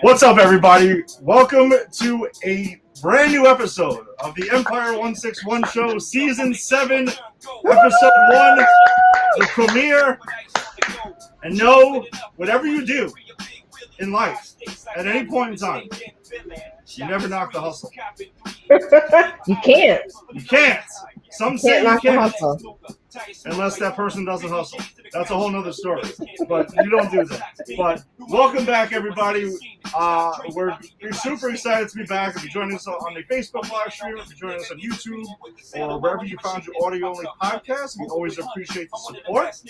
What's up, everybody? Welcome to a brand new episode of the Empire 161 Show, Season 7, Episode 1, the premiere. And know, whatever you do in life, at any point in time, you never knock the hustle. You can't. You can't. Some say you knock the can't. hustle. Unless that person doesn't hustle. That's a whole nother story. But you don't do that. But welcome back, everybody. We're super excited to be back. If you're joining us on the Facebook live stream, if you're joining us on YouTube, or wherever you found your audio-only podcast, we always appreciate the support.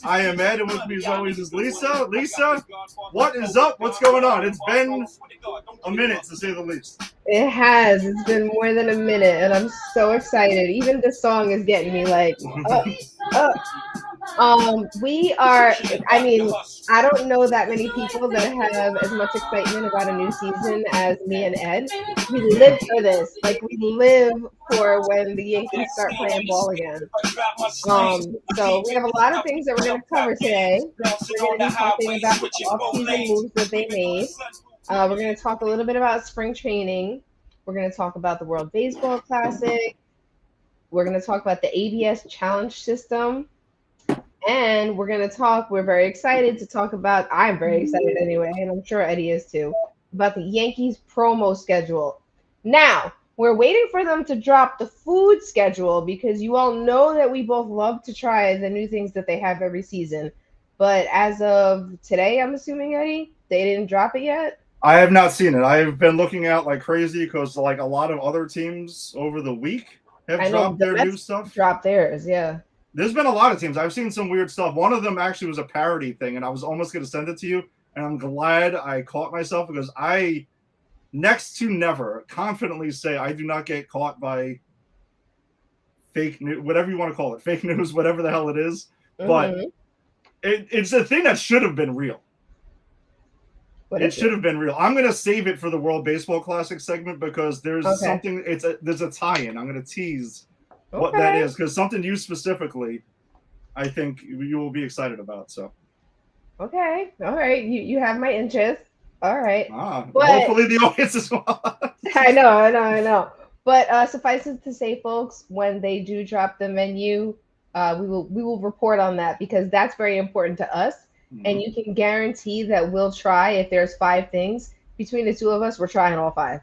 I am Ed, and with me as always is Lisa. Lisa, what is up? What's going on? It's been a minute, to say the least. It has. It's been more than a minute, and I'm so excited. Even this song is getting me like, we are, I don't know that many people that have as much excitement about a new season as me and Ed. We live for this. Like, we live for when the Yankees start playing ball again. So we have a lot of things that we're going to cover today. We're going to be talking about the off-season moves that they made. We're going to talk a little bit about spring training. We're going to talk about the World Baseball Classic. We're going to talk about the ABS challenge system. And we're very excited to talk about, I'm very excited anyway, and I'm sure Eddie is too, about the Yankees promo schedule. Now, we're waiting for them to drop the food schedule because you all know that we both love to try the new things that they have every season. But as of today, I'm assuming, Eddie, they didn't drop it yet? I have not seen it. I've been looking out like crazy because like a lot of other teams over the week have dropped their new stuff. Dropped theirs, yeah. There's been a lot of teams. I've seen some weird stuff. One of them actually was a parody thing, and I was almost going to send it to you, and I'm glad I caught myself because I, next to never, confidently say I do not get caught by fake news, whatever you want to call it, fake news, whatever the hell it is. Mm-hmm. But it's a thing that should have been real. It should have been real. I'm going to save it for the World Baseball Classic segment because there's something. There's a tie-in. I'm going to tease what that is because something you specifically, I think you will be excited about. So. Okay. All right. You have my interest. All right. But hopefully the audience as well. I know. But suffice it to say, folks, when they do drop the menu, we will report on that because that's very important to us. And you can guarantee that we'll try, if there's 5 things, between the two of us, we're trying all 5.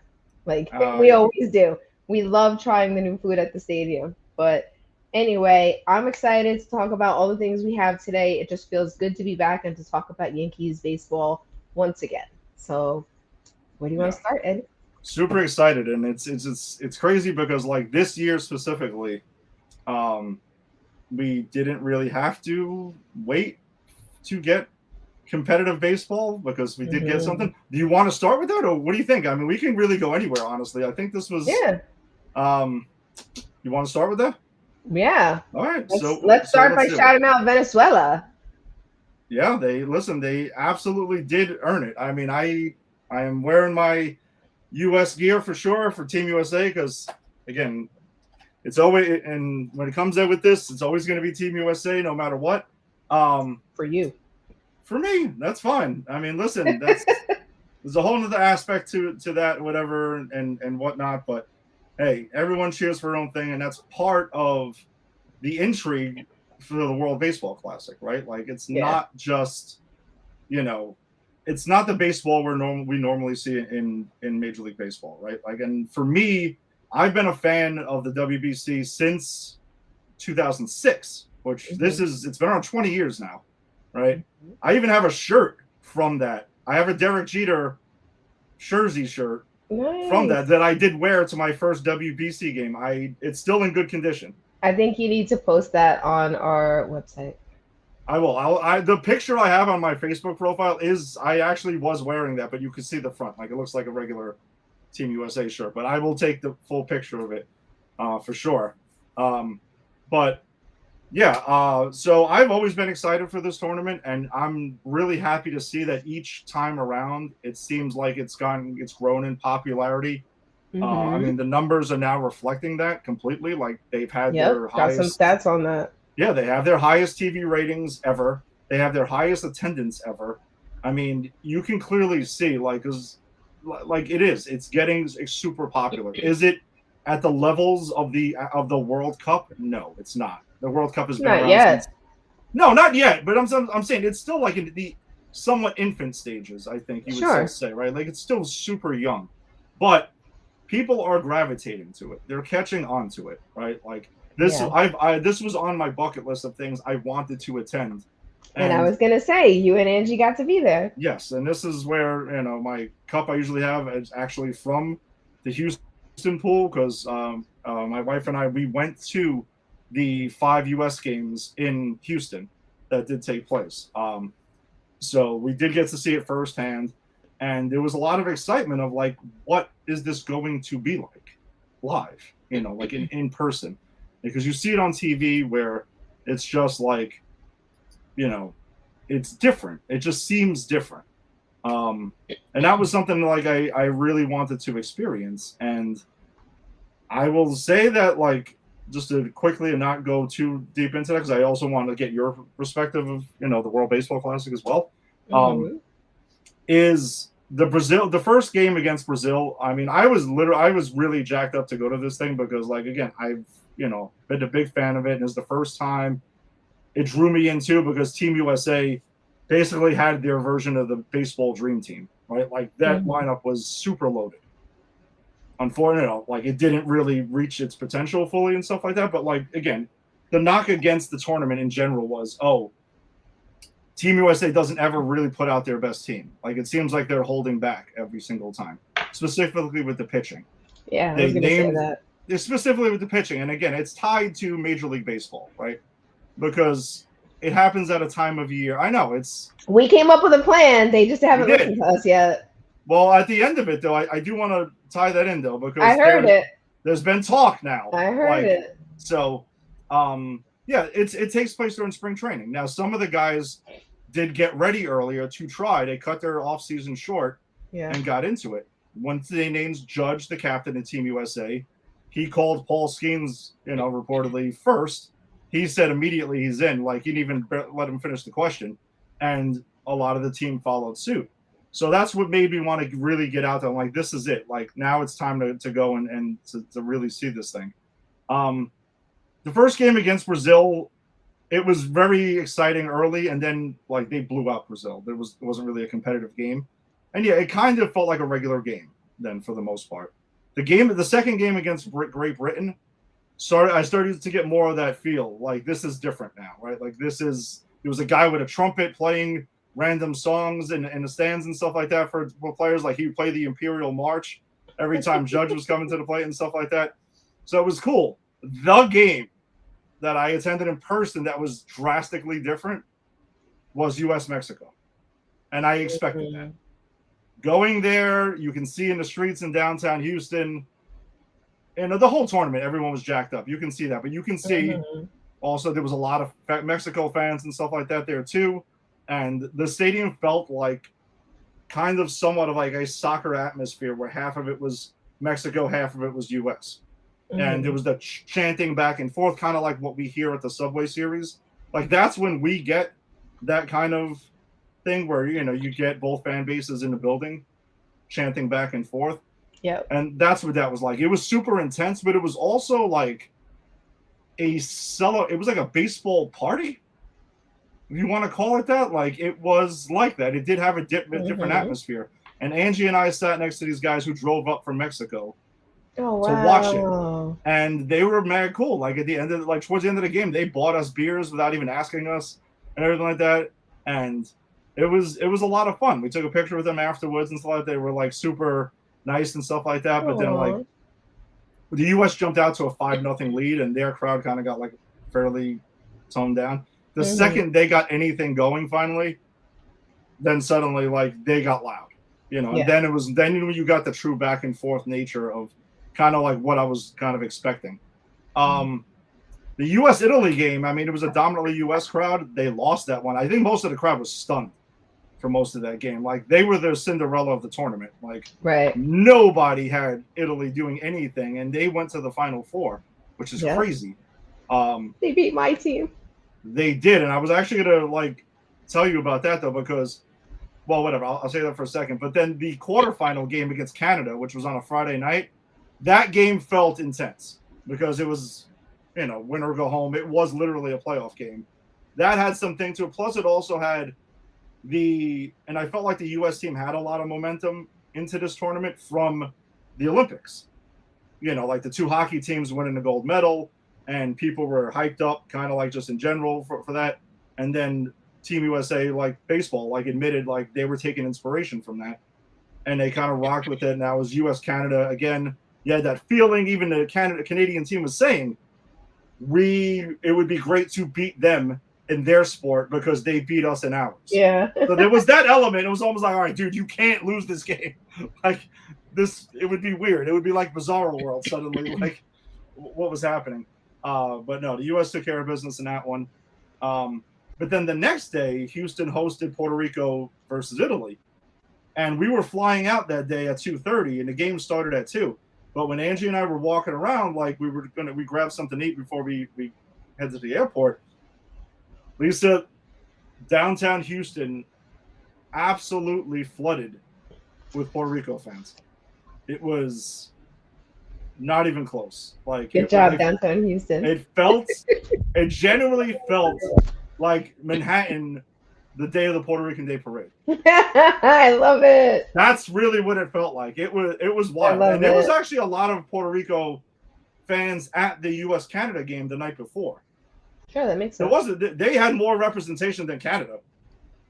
Like, we always do. We love trying the new food at the stadium. But anyway, I'm excited to talk about all the things we have today. It just feels good to be back and to talk about Yankees baseball once again. So where do you want to start, Ed? Super excited. And it's crazy because, like, this year specifically, we didn't really have to wait to get competitive baseball because we did get something. Do you want to start with that, or what do you think? I mean, we can really go anywhere, honestly. I think this was you want to start with that? Yeah. All right. Let's start by shouting out Venezuela. Yeah, they absolutely did earn it. I mean, I am wearing my US gear for sure for Team USA because, again, it's always, and when it comes out with this, it's always going to be Team USA no matter what. For you. For me, that's fine. I mean, listen, there's a whole other aspect to that, whatever, and whatnot. But hey, everyone cheers for their own thing, and that's part of the intrigue for the World Baseball Classic, right? Like, it's not just, it's not the baseball we normally see in Major League Baseball, right? Like, and for me, I've been a fan of the WBC since 2006. Which it's been around 20 years now, right? I even have a shirt from that. I have a Derek Jeter jersey shirt from that I did wear to my first WBC game. It's still in good condition. I think you need to post that on our website. I will. The picture I have on my Facebook profile is I actually was wearing that, but you can see the front. Like, it looks like a regular Team USA shirt, but I will take the full picture of it for sure. But yeah, so I've always been excited for this tournament, and I'm really happy to see that each time around, it seems like it's grown in popularity. I mean, the numbers are now reflecting that completely. Like, they've had their highest. Got some stats on that. Yeah, they have their highest TV ratings ever. They have their highest attendance ever. I mean, you can clearly see it's getting super popular. Is it at the levels of the World Cup? No, it's not. The World Cup has been Not around yet. since. No, not yet. But I'm saying it's still like in the somewhat infant stages. I think you would still say, right? Like it's still super young, but people are gravitating to it. They're catching on to it, right? Like this, this was on my bucket list of things I wanted to attend. And I was gonna say, you and Angie got to be there. Yes, and this is where my cup I usually have is actually from the Houston pool because my wife and I we went to the 5 U.S. games in Houston that did take place. So we did get to see it firsthand, and there was a lot of excitement of like, what is this going to be like live? Like in person, because you see it on TV where it's just like, it's different. It just seems different. And that was something like I really wanted to experience. And I will say that, like, just to quickly and not go too deep into that, because I also want to get your perspective of, the World Baseball Classic as well. Is the first game against Brazil. I mean, I was really jacked up to go to this thing because, like, again, I've, been a big fan of it. And it's the first time it drew me in too because Team USA basically had their version of the baseball dream team, right? Like that lineup was super loaded. Unfortunately, like it didn't really reach its potential fully and stuff like that. But like, again, the knock against the tournament in general was, Team USA doesn't ever really put out their best team. Like it seems like they're holding back every single time, specifically with the pitching. Yeah, I was going to say that. Specifically with the pitching. And again, it's tied to Major League Baseball, right? Because it happens at a time of year. I know we came up with a plan. They just haven't listened to us yet. Well, at the end of it, though, I do want to tie that in, though, because I heard it. There's been talk now. I heard it. So, it takes place during spring training. Now, some of the guys did get ready earlier to try. They cut their offseason short and got into it. Once they named Judge the captain of Team USA, he called Paul Skeens, reportedly first. He said immediately he's in. Like, he didn't even let him finish the question. And a lot of the team followed suit. So that's what made me want to really get out there. I'm like, this is it. Like, now it's time to go and to really see this thing. The first game against Brazil, it was very exciting early. And then, like, they blew out Brazil. It wasn't really a competitive game. And, it kind of felt like a regular game then for the most part. The second game against Great Britain, I started to get more of that feel. Like, this is different now, right? Like, there was a guy with a trumpet playing random songs in the stands and stuff like that for players. Like, he would play the Imperial March every time Judge was coming to the plate and stuff like that. So it was cool. The game that I attended in person that was drastically different was U.S.-Mexico. And I expected that. Going there, you can see in the streets in downtown Houston, and the whole tournament, everyone was jacked up. You can see that. But you can see also there was a lot of Mexico fans and stuff like that there too. And the stadium felt like kind of somewhat of like a soccer atmosphere where half of it was Mexico, half of it was U.S. And there was the chanting back and forth, kind of like what we hear at the Subway Series. Like, that's when we get that kind of thing where, you get both fan bases in the building chanting back and forth. Yeah. And that's what that was like. It was super intense, but it was also like it was like a baseball party, if you want to call it that. Like, it was like that. It did have a different atmosphere. And Angie and I sat next to these guys who drove up from Mexico to watch it. And they were mad cool. Like, towards the end of the game, they bought us beers without even asking us and everything like that. And it was a lot of fun. We took a picture with them afterwards and stuff like that. They were like super nice and stuff like that. But then, like, the U.S. jumped out to a 5-0 lead, and their crowd kind of got like fairly toned down. The second they got anything going, finally, then suddenly, like, they got loud, And then when you got the true back and forth nature of kind of like what I was kind of expecting. The U.S.-Italy game, I mean, it was a dominantly U.S. crowd. They lost that one. I think most of the crowd was stunned for most of that game. Like, they were the Cinderella of the tournament. Like, nobody had Italy doing anything, and they went to the Final Four, which is crazy. They beat my team. They did, and I was actually going to, like, tell you about that though, because, well, whatever. I'll say that for a second. But then the quarterfinal game against Canada, which was on a Friday night, that game felt intense because it was, win or go home. It was literally a playoff game. That had something to it. Plus, it also had and I felt like the U.S. team had a lot of momentum into this tournament from the Olympics. Like the two hockey teams winning the gold medal, and people were hyped up, kind of like just in general for that. And then Team USA, like baseball, like admitted like they were taking inspiration from that, and they kind of rocked with it. And that was U.S. Canada again. You had that feeling. Even the Canadian team was saying, it would be great to beat them in their sport because they beat us in ours. Yeah. So there was that element. It was almost like, all right, dude, you can't lose this game. Like this, it would be weird. It would be like Bizarro World suddenly, like what was happening. But no, the U.S. took care of business in that one. But then the next day, Houston hosted Puerto Rico versus Italy. And we were flying out that day at 2:30, and the game started at 2. But when Angie and I were walking around, like we grabbed something to eat before we head to the airport. Lisa, downtown Houston absolutely flooded with Puerto Rico fans. It was not even close. Like good job, downtown Houston. It genuinely felt like Manhattan the day of the Puerto Rican Day Parade. I love it. That's really what it felt like. It was wild. And there was actually a lot of Puerto Rico fans at the U.S.-Canada game the night before. Sure, that makes sense. They had more representation than Canada.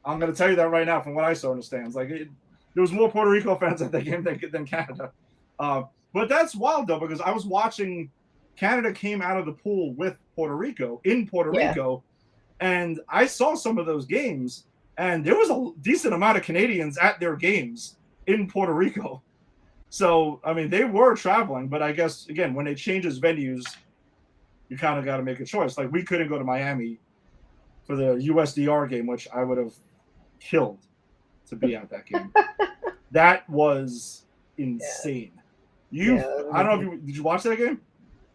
I'm going to tell you that right now from what I saw in the stands. Like there was more Puerto Rico fans at that game than Canada. But that's wild though, because I was watching Canada came out of the pool with Puerto Rico in Puerto Rico, and I saw some of those games, and there was a decent amount of Canadians at their games in Puerto Rico. So I mean, they were traveling, but I guess again when they changes venues, you kind of got to make a choice. Like we couldn't go to Miami for the USDR game, which I would have killed to be at that game. That was insane. I don't know if did you watch that game?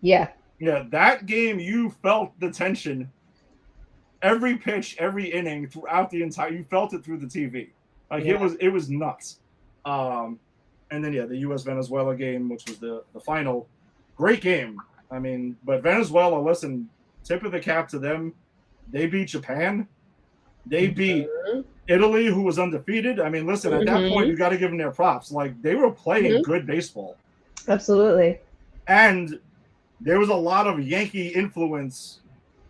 Yeah. Yeah, that game you felt the tension. Every pitch, every inning throughout the entire, you felt it through the TV. Like it was nuts. And then the U.S. Venezuela game, which was the final, great game. I mean, but Venezuela, listen, tip of the cap to them. They beat Japan. They beat Italy, who was undefeated. I mean, listen, at that point, you got to give them their props. Like, they were playing good baseball. Absolutely. And there was a lot of Yankee influence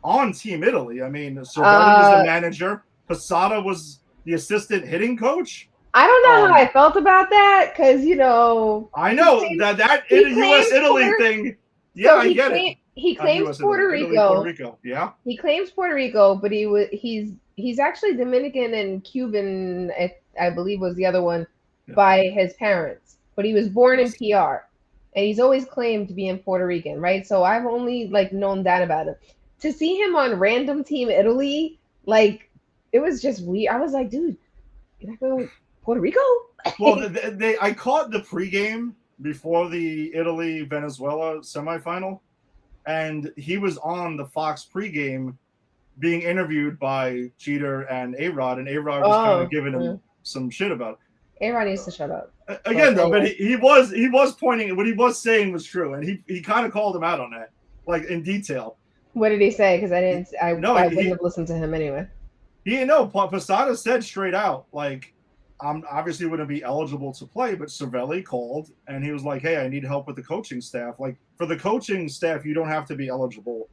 on Team Italy. I mean, Cervelli was the manager. Posada was the assistant hitting coach. I don't know how I felt about that because, I know that U.S.-Italy thing. Yeah, I get it. He claims Puerto Rico. Yeah. He claims Puerto Rico, but he's actually Dominican and Cuban, I believe was the other one, by his parents. But he was born in PR. And he's always claimed to be in Puerto Rican, right? So I've only known that about him. To see him on random Team Italy, it was just weird. I was like, dude, you're not going to Puerto Rico? Well, I caught the pregame before the Italy-Venezuela semifinal, and he was on the Fox pregame being interviewed by Jeter and A-Rod, and A-Rod was kind of giving him some shit about it. A-Rod needs to shut up. Again, though, but he was pointing, what he was saying was true, and he kind of called him out on that, in detail. What did he say? Because I wouldn't have listened to him anyway. Posada said straight out, I'm obviously wouldn't be eligible to play, but Cervelli called and he was like, hey, I need help with the coaching staff. For the coaching staff, you don't have to be eligible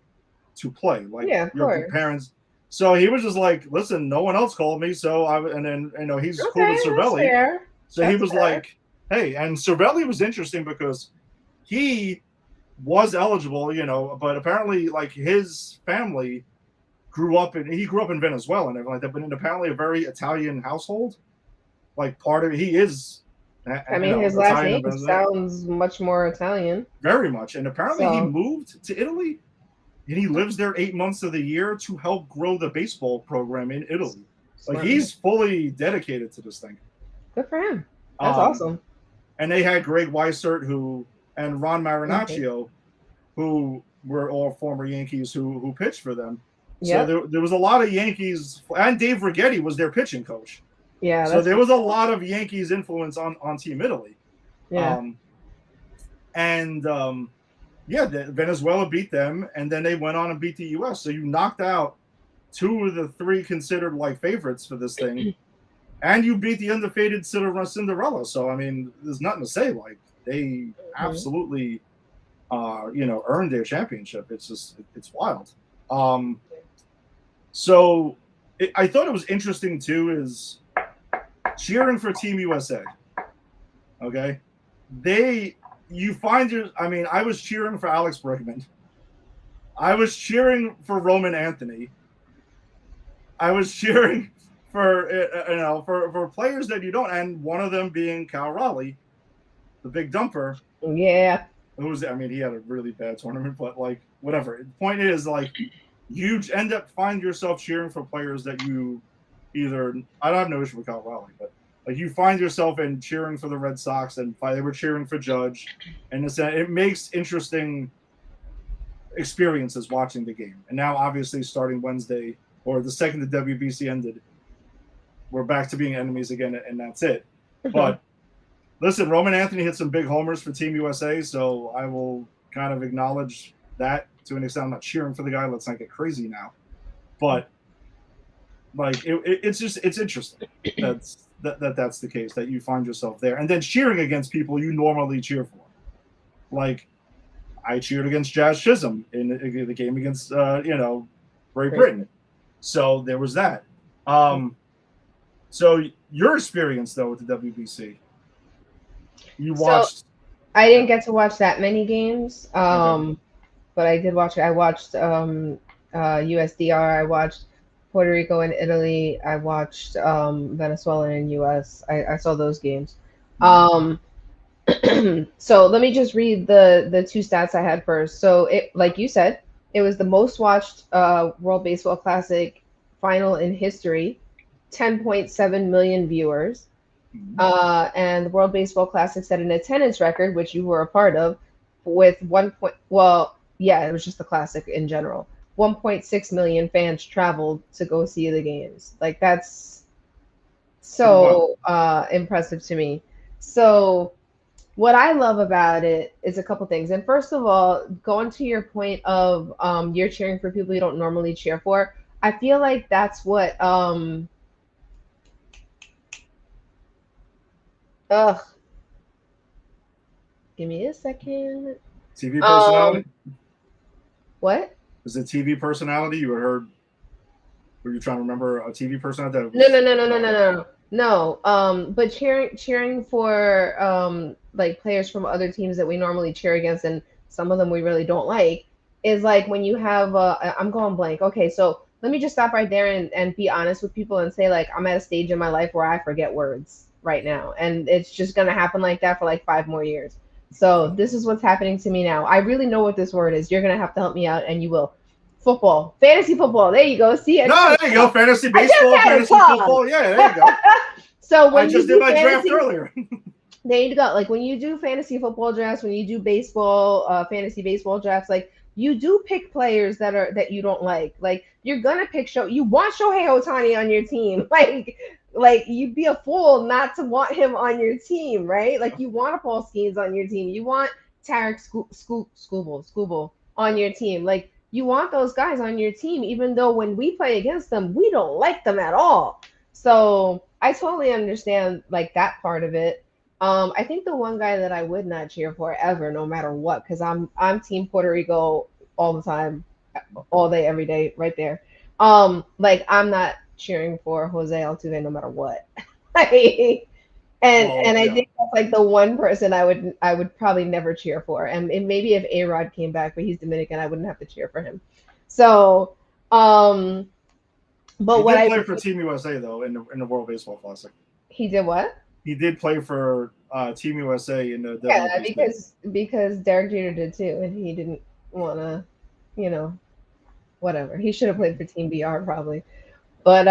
to play. Your parents. So he was just like, listen, no one else called me. So he's cool with Cervelli. So he was like, hey, and Cervelli was interesting because he was eligible, but apparently his family grew up in Venezuela and everything like that, but in apparently a very Italian household. Part of it, he is. His last name sounds much more Italian. Very much. And apparently he moved to Italy and he lives there 8 months of the year to help grow the baseball program in Italy. He's fully dedicated to this thing. Good for him. That's awesome. And they had Greg Weissert and Ron Marinaccio, who were all former Yankees who pitched for them. So Yep. there was a lot of Yankees, and Dave Righetti was their pitching coach. Yeah. So there was a lot of Yankees influence on Team Italy. Yeah. Venezuela beat them, and then they went on and beat the U.S. So you knocked out 2 of the 3 considered like favorites for this thing, and you beat the undefeated Cinderella. So I mean, there's nothing to say. Like they absolutely, earned their championship. It's wild. I thought it was interesting too is cheering for Team USA. Okay, I was cheering for Alex Bregman. I was cheering for Roman Anthony. I was cheering for players that you don't, and one of them being Cal Raleigh, the big dumper. Yeah. He had a really bad tournament, but like whatever. The point is, like, you end up find yourself cheering for players that you either. I don't have no issue with Cal Raleigh, but like you find yourself in cheering for the Red Sox, and they were cheering for Judge, and it makes interesting experiences watching the game. And now, obviously, starting Wednesday or the second the WBC ended, we're back to being enemies again, and that's it. But listen, Roman Anthony hit some big homers for Team USA, so I will kind of acknowledge that to an extent. I'm not cheering for the guy. Let's not get crazy now. But like it's interesting that's the case, that you find yourself there and then cheering against people you normally cheer for. Like I cheered against Jazz Chisholm in the game against Great Britain. So there was that. So your experience though with the WBC, you watched. I didn't get to watch that many games, but I did watch it. I watched USDR. I watched Puerto Rico and Italy. I watched Venezuela and US. I saw those games. So let me just read the 2 stats I had first. So it, like you said, it was the most watched World Baseball Classic final in history, 10.7 million viewers. And the World Baseball Classic set an attendance record, which you were a part of, with it was just the Classic in general. 1.6 million fans traveled to go see the games. Like that's so impressive to me. So what I love about it is a couple things. And first of all, going to your point of you're cheering for people you don't normally cheer for, I feel like that's what give me a second. TV personality? What? Is it TV personality? You had heard? Were you trying to remember a TV personality? No. But cheering for like players from other teams that we normally cheer against, and some of them we really don't like, is like when you have I'm going blank. Okay, so let me just stop right there and be honest with people and say, like, I'm at a stage in my life where I forget words right now, and it's just gonna happen like that for like 5 more years. So this is what's happening to me now. I really know what this word is. You're gonna have to help me out, and you will. Football, fantasy football. There you go. See it. No, there you go. Fantasy baseball, fantasy football. Yeah, there you go. So when I just did my draft earlier. There you go. Like when you do fantasy football drafts, when you do baseball, fantasy baseball drafts, like you do pick players that you don't like. Like you're gonna pick you want Shohei Ohtani on your team. Like you'd be a fool not to want him on your team, right? Like you want a Paul Skeens on your team. You want Tarek Skubal on your team. Like you want those guys on your team, even though when we play against them, we don't like them at all. So I totally understand like that part of it. I think the one guy that I would not cheer for ever, no matter what, because I'm Team Puerto Rico all the time, all day, every day, right there. Like I'm not cheering for Jose Altuve no matter what. I think that's like the one person I would probably never cheer for. And maybe if A-Rod came back, but he's Dominican, I wouldn't have to cheer for him. So, but he did play for Team USA though in the World Baseball Classic. He did what? He did play for Team USA in the WBC. Because Derek Jeter did too, and he didn't want to, whatever. He should have played for Team BR probably. But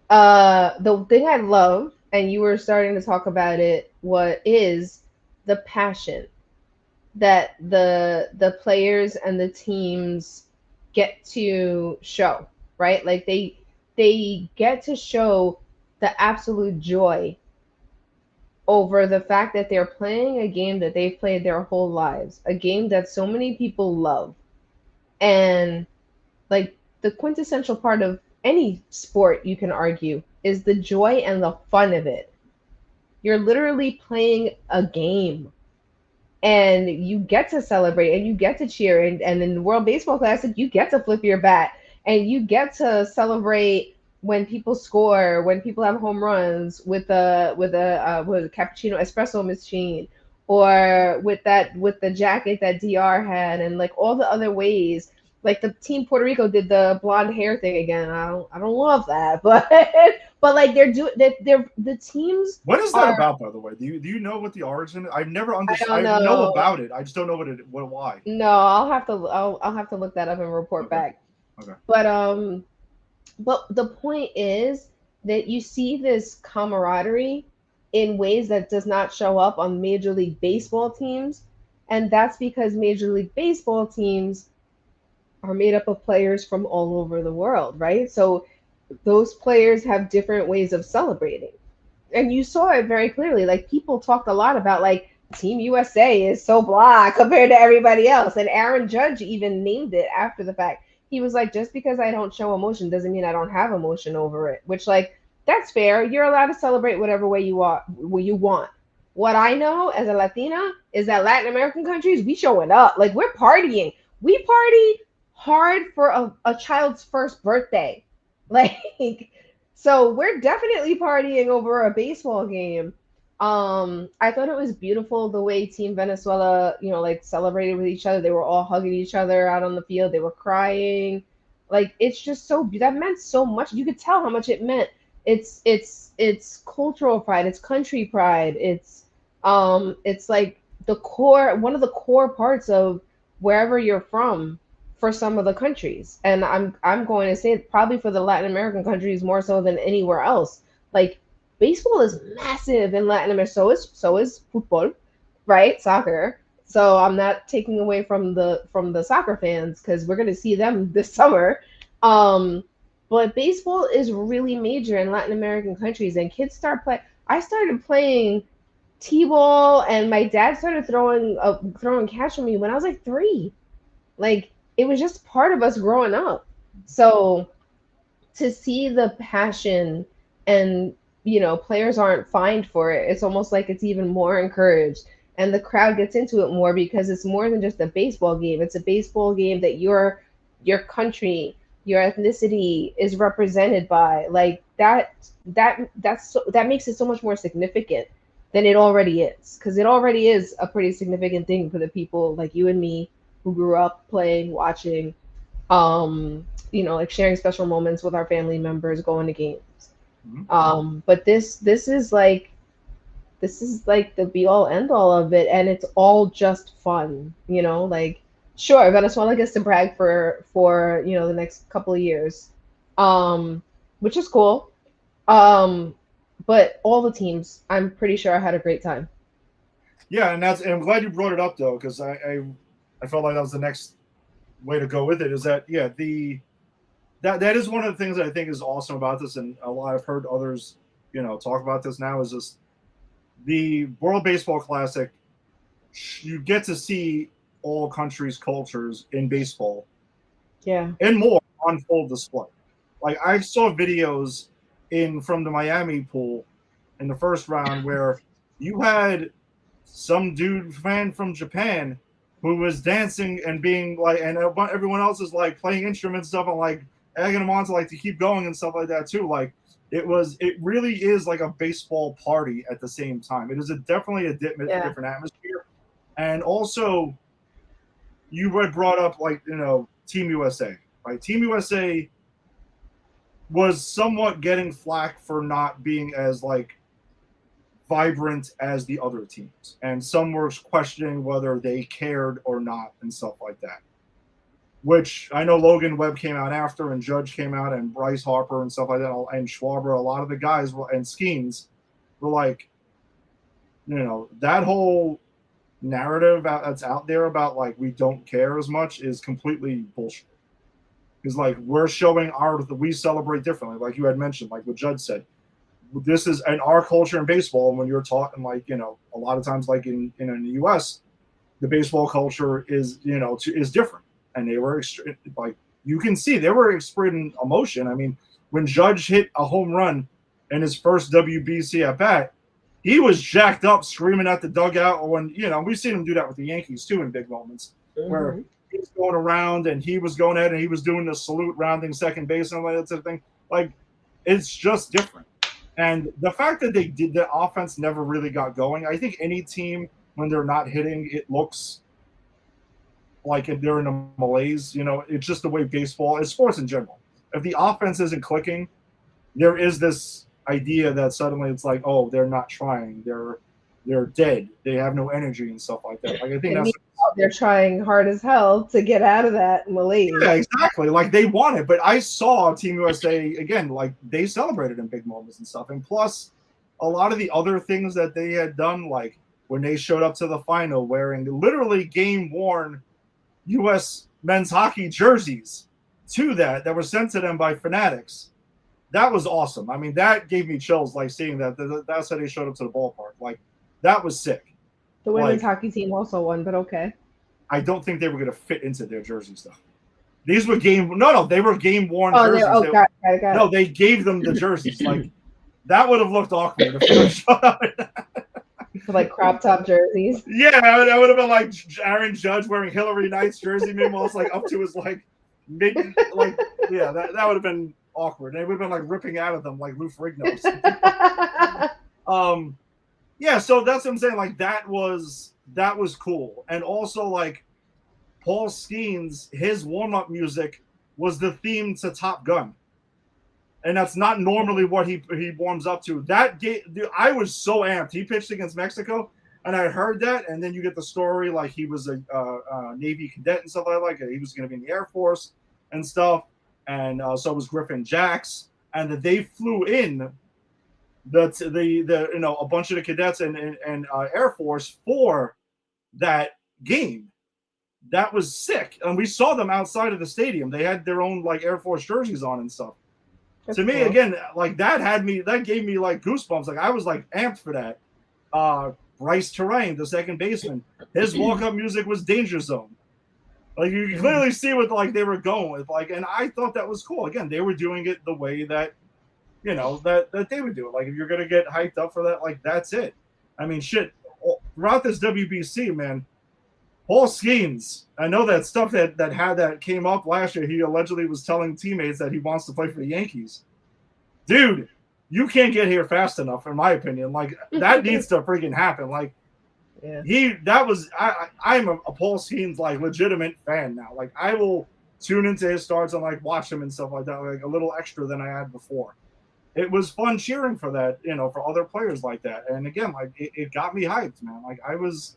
the thing I love, and you were starting to talk about it, what is the passion that the players and the teams get to show, right? Like they get to show the absolute joy over the fact that they're playing a game that they've played their whole lives, a game that so many people love. And like the quintessential part of any sport, you can argue, is the joy and the fun of it. You're literally playing a game and you get to celebrate and you get to cheer. And in the World Baseball Classic, you get to flip your bat and you get to celebrate when people score, when people have home runs with a cappuccino espresso machine, or with the jacket that DR had, and like all the other ways. Like the team Puerto Rico did the blonde hair thing again. I don't love that, but but like they're the teams What is that are. about, by the way? Do you know what the origin? I've never I understood. don't I know know. about it. I just don't know why. No, I'll have to look that up and report Okay. back. Okay. But the point is that you see this camaraderie in ways that does not show up on Major League Baseball teams, and that's because Major League Baseball teams are made up of players from all over the world, right? So those players have different ways of celebrating. And you saw it very clearly. Like people talked a lot about like Team USA is so blah compared to everybody else. And Aaron Judge even named it after the fact. He was like, just because I don't show emotion doesn't mean I don't have emotion over it. Which like that's fair. You're allowed to celebrate whatever way you want. What I know as a Latina is that Latin American countries, we showing up. Like we're partying. We party hard for a child's first birthday. Like so we're definitely partying over a baseball game. I thought it was beautiful the way Team Venezuela, like celebrated with each other. They were all hugging each other out on the field. They were crying. Like it's just that meant so much. You could tell how much it meant. It's cultural pride. It's country pride. It's like the core, one of the core parts of wherever you're from for some of the countries. And I'm going to say probably for the Latin American countries more so than anywhere else. Like baseball is massive in Latin America. So is football, right? Soccer. So I'm not taking away from the soccer fans because we're gonna see them this summer. Um, but baseball is really major in Latin American countries, and kids start play. I started playing t-ball, and my dad started throwing catch for me when I was like 3. Like it was just part of us growing up. So to see the passion and players aren't fined for it, it's almost like it's even more encouraged, and the crowd gets into it more because it's more than just a baseball game. It's a baseball game that your country, your ethnicity is represented by. Like that makes it so much more significant than it already is, because it already is a pretty significant thing for the people like you and me who grew up playing, watching, like sharing special moments with our family members, going to games. But this is like the be all end all of it, and it's all just fun, like sure, Venezuela gets to brag for the next couple of years, which is cool. But all the teams, I'm pretty sure I had a great time. Yeah, and I'm glad you brought it up though, because I felt like that was the next way to go with it. Is that that is one of the things that I think is awesome about this, and a lot I've heard others talk about this now, is just the World Baseball Classic. You get to see all countries' cultures in baseball, Yeah. and more on full display. Like I saw videos from the Miami pool in the first round where you had some dude fan from Japan who was dancing and being like, and everyone else is like playing instruments and stuff, and like egging them on to like to keep going and stuff like that too. Like it really is like a baseball party at the same time. It is definitely a different atmosphere. And also you had brought up like, Team USA, right? Team USA was somewhat getting flack for not being as like vibrant as the other teams, and some were questioning whether they cared or not and stuff like that, which I know Logan Webb came out after, and Judge came out, and Bryce Harper and stuff like that, and Schwarber. A lot of the guys and Skeens were like, that whole narrative that's out there about like we don't care as much is completely bullshit. Because like we're showing we celebrate differently, like you had mentioned, like what Judd said. This is in our culture in baseball. And when you're talking, like a lot of times, like in the U.S., the baseball culture is is different, and they were like you can see they were expressing emotion. I mean, when Judge hit a home run in his first WBC at bat, he was jacked up, screaming at the dugout. When we've seen him do that with the Yankees too in big moments, where he's going around and he was going ahead and he was doing the salute, rounding second base and all that sort of thing. Like, it's just different. And the fact that the offense never really got going. I think any team, when they're not hitting, it looks like they're in a malaise. It's just the way baseball is, sports in general. If the offense isn't clicking, there is this idea that suddenly it's like, oh, they're not trying. They're dead. They have no energy and stuff like that. Like, I think they're trying hard as hell to get out of that malaise. Yeah, exactly. Like, they want it. But I saw Team USA again. Like, they celebrated in big moments and stuff. And plus, a lot of the other things that they had done, like when they showed up to the final wearing literally game-worn U.S. men's hockey jerseys that were sent to them by Fanatics. That was awesome. I mean, that gave me chills, like seeing that. That's how they showed up to the ballpark. Like, that was sick. The women's hockey team also won, but okay. I don't think they were going to fit into their jerseys, though. These were they were game-worn jerseys. Got it. No, they gave them the jerseys. Like, that would have looked awkward if they showed up. Like crop top jerseys. Yeah, that would have been like Aaron Judge wearing Hillary Knight's jersey, meanwhile it's like up to his like mid, like yeah, that would have been awkward. They would have been like ripping out of them like Lou Ferrigno. Yeah, so that's what I'm saying. Like that was cool, and also like Paul Skeens, his warm-up music was the theme to Top Gun. And that's not normally what he warms up to. That game, dude, I was so amped. He pitched against Mexico, and I heard that, and then you get the story like he was a Navy cadet and stuff like that. He was going to be in the Air Force and stuff, and so was Griffin Jacks, and that they flew in the a bunch of the cadets and Air Force for that game. That was sick, and we saw them outside of the stadium. They had their own like Air Force jerseys on and stuff. That's to me, cool. Again, like that gave me like goosebumps. Like I was like amped for that. Bryce Terrain, the second baseman, his walk-up music was Danger Zone. Like you can clearly see what like they were going with. Like, and I thought that was cool. Again, they were doing it the way that that they would do it. Like if you're gonna get hyped up for that, like that's it. I mean, shit. Throughout this WBC, man, Paul Skeens, I know that stuff that came up last year. He allegedly was telling teammates that he wants to play for the Yankees. Dude, you can't get here fast enough, in my opinion. Like that needs to freaking happen. Like, I'm a Paul Skeens like legitimate fan now. Like I will tune into his starts and like watch him and stuff like that, like a little extra than I had before. It was fun cheering for that, for other players like that. And again, like it got me hyped, man. Like I was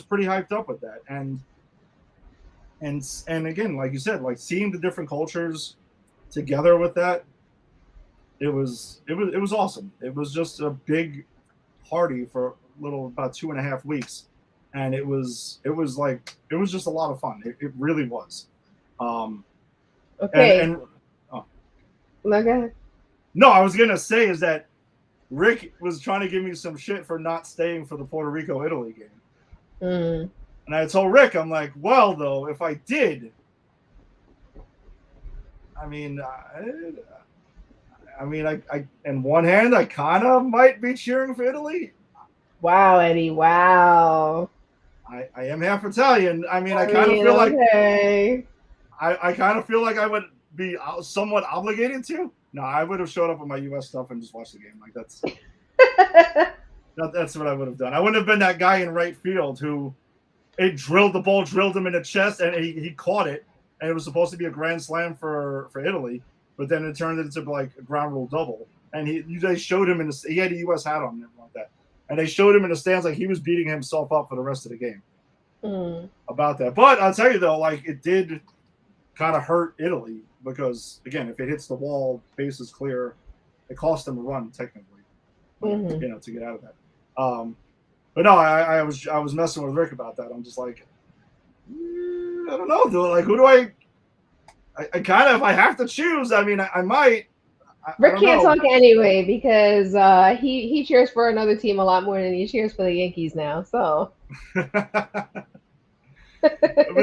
pretty hyped up with that. And again, like you said, like seeing the different cultures together with that, it was awesome. It was just a big party for about 2.5 weeks. And it was just a lot of fun. It really was. Okay. No, go ahead. No, I was gonna say is that Rick was trying to give me some shit for not staying for the Puerto Rico-Italy game. And I told Rick, I'm like, well, though, if I did, I mean, I in one hand, I kind of might be cheering for Italy. Wow, Eddie! Wow. I am half Italian. I mean, I kind of feel like I kind of feel like I would be somewhat obligated to. No, I would have showed up with my U.S. stuff and just watched the game. Like that's what I would have done. I wouldn't have been that guy in right field who the ball drilled him in the chest and he caught it, and it was supposed to be a grand slam for Italy, but then it turned into like a ground rule double. And they showed him he had a U.S. hat on and everything like that, and they showed him in the stands like he was beating himself up for the rest of the game about that. But I'll tell you though, like it did kind of hurt Italy. Because again, if it hits the wall, base is clear, it costs them a run technically, to get out of that. But no, I was messing with Rick about that. I'm just like, I don't know, dude. Like, who do I I kind of, if I have to choose, I mean, I might. Rick can't talk anyway because he cheers for another team a lot more than he cheers for the Yankees now. So. but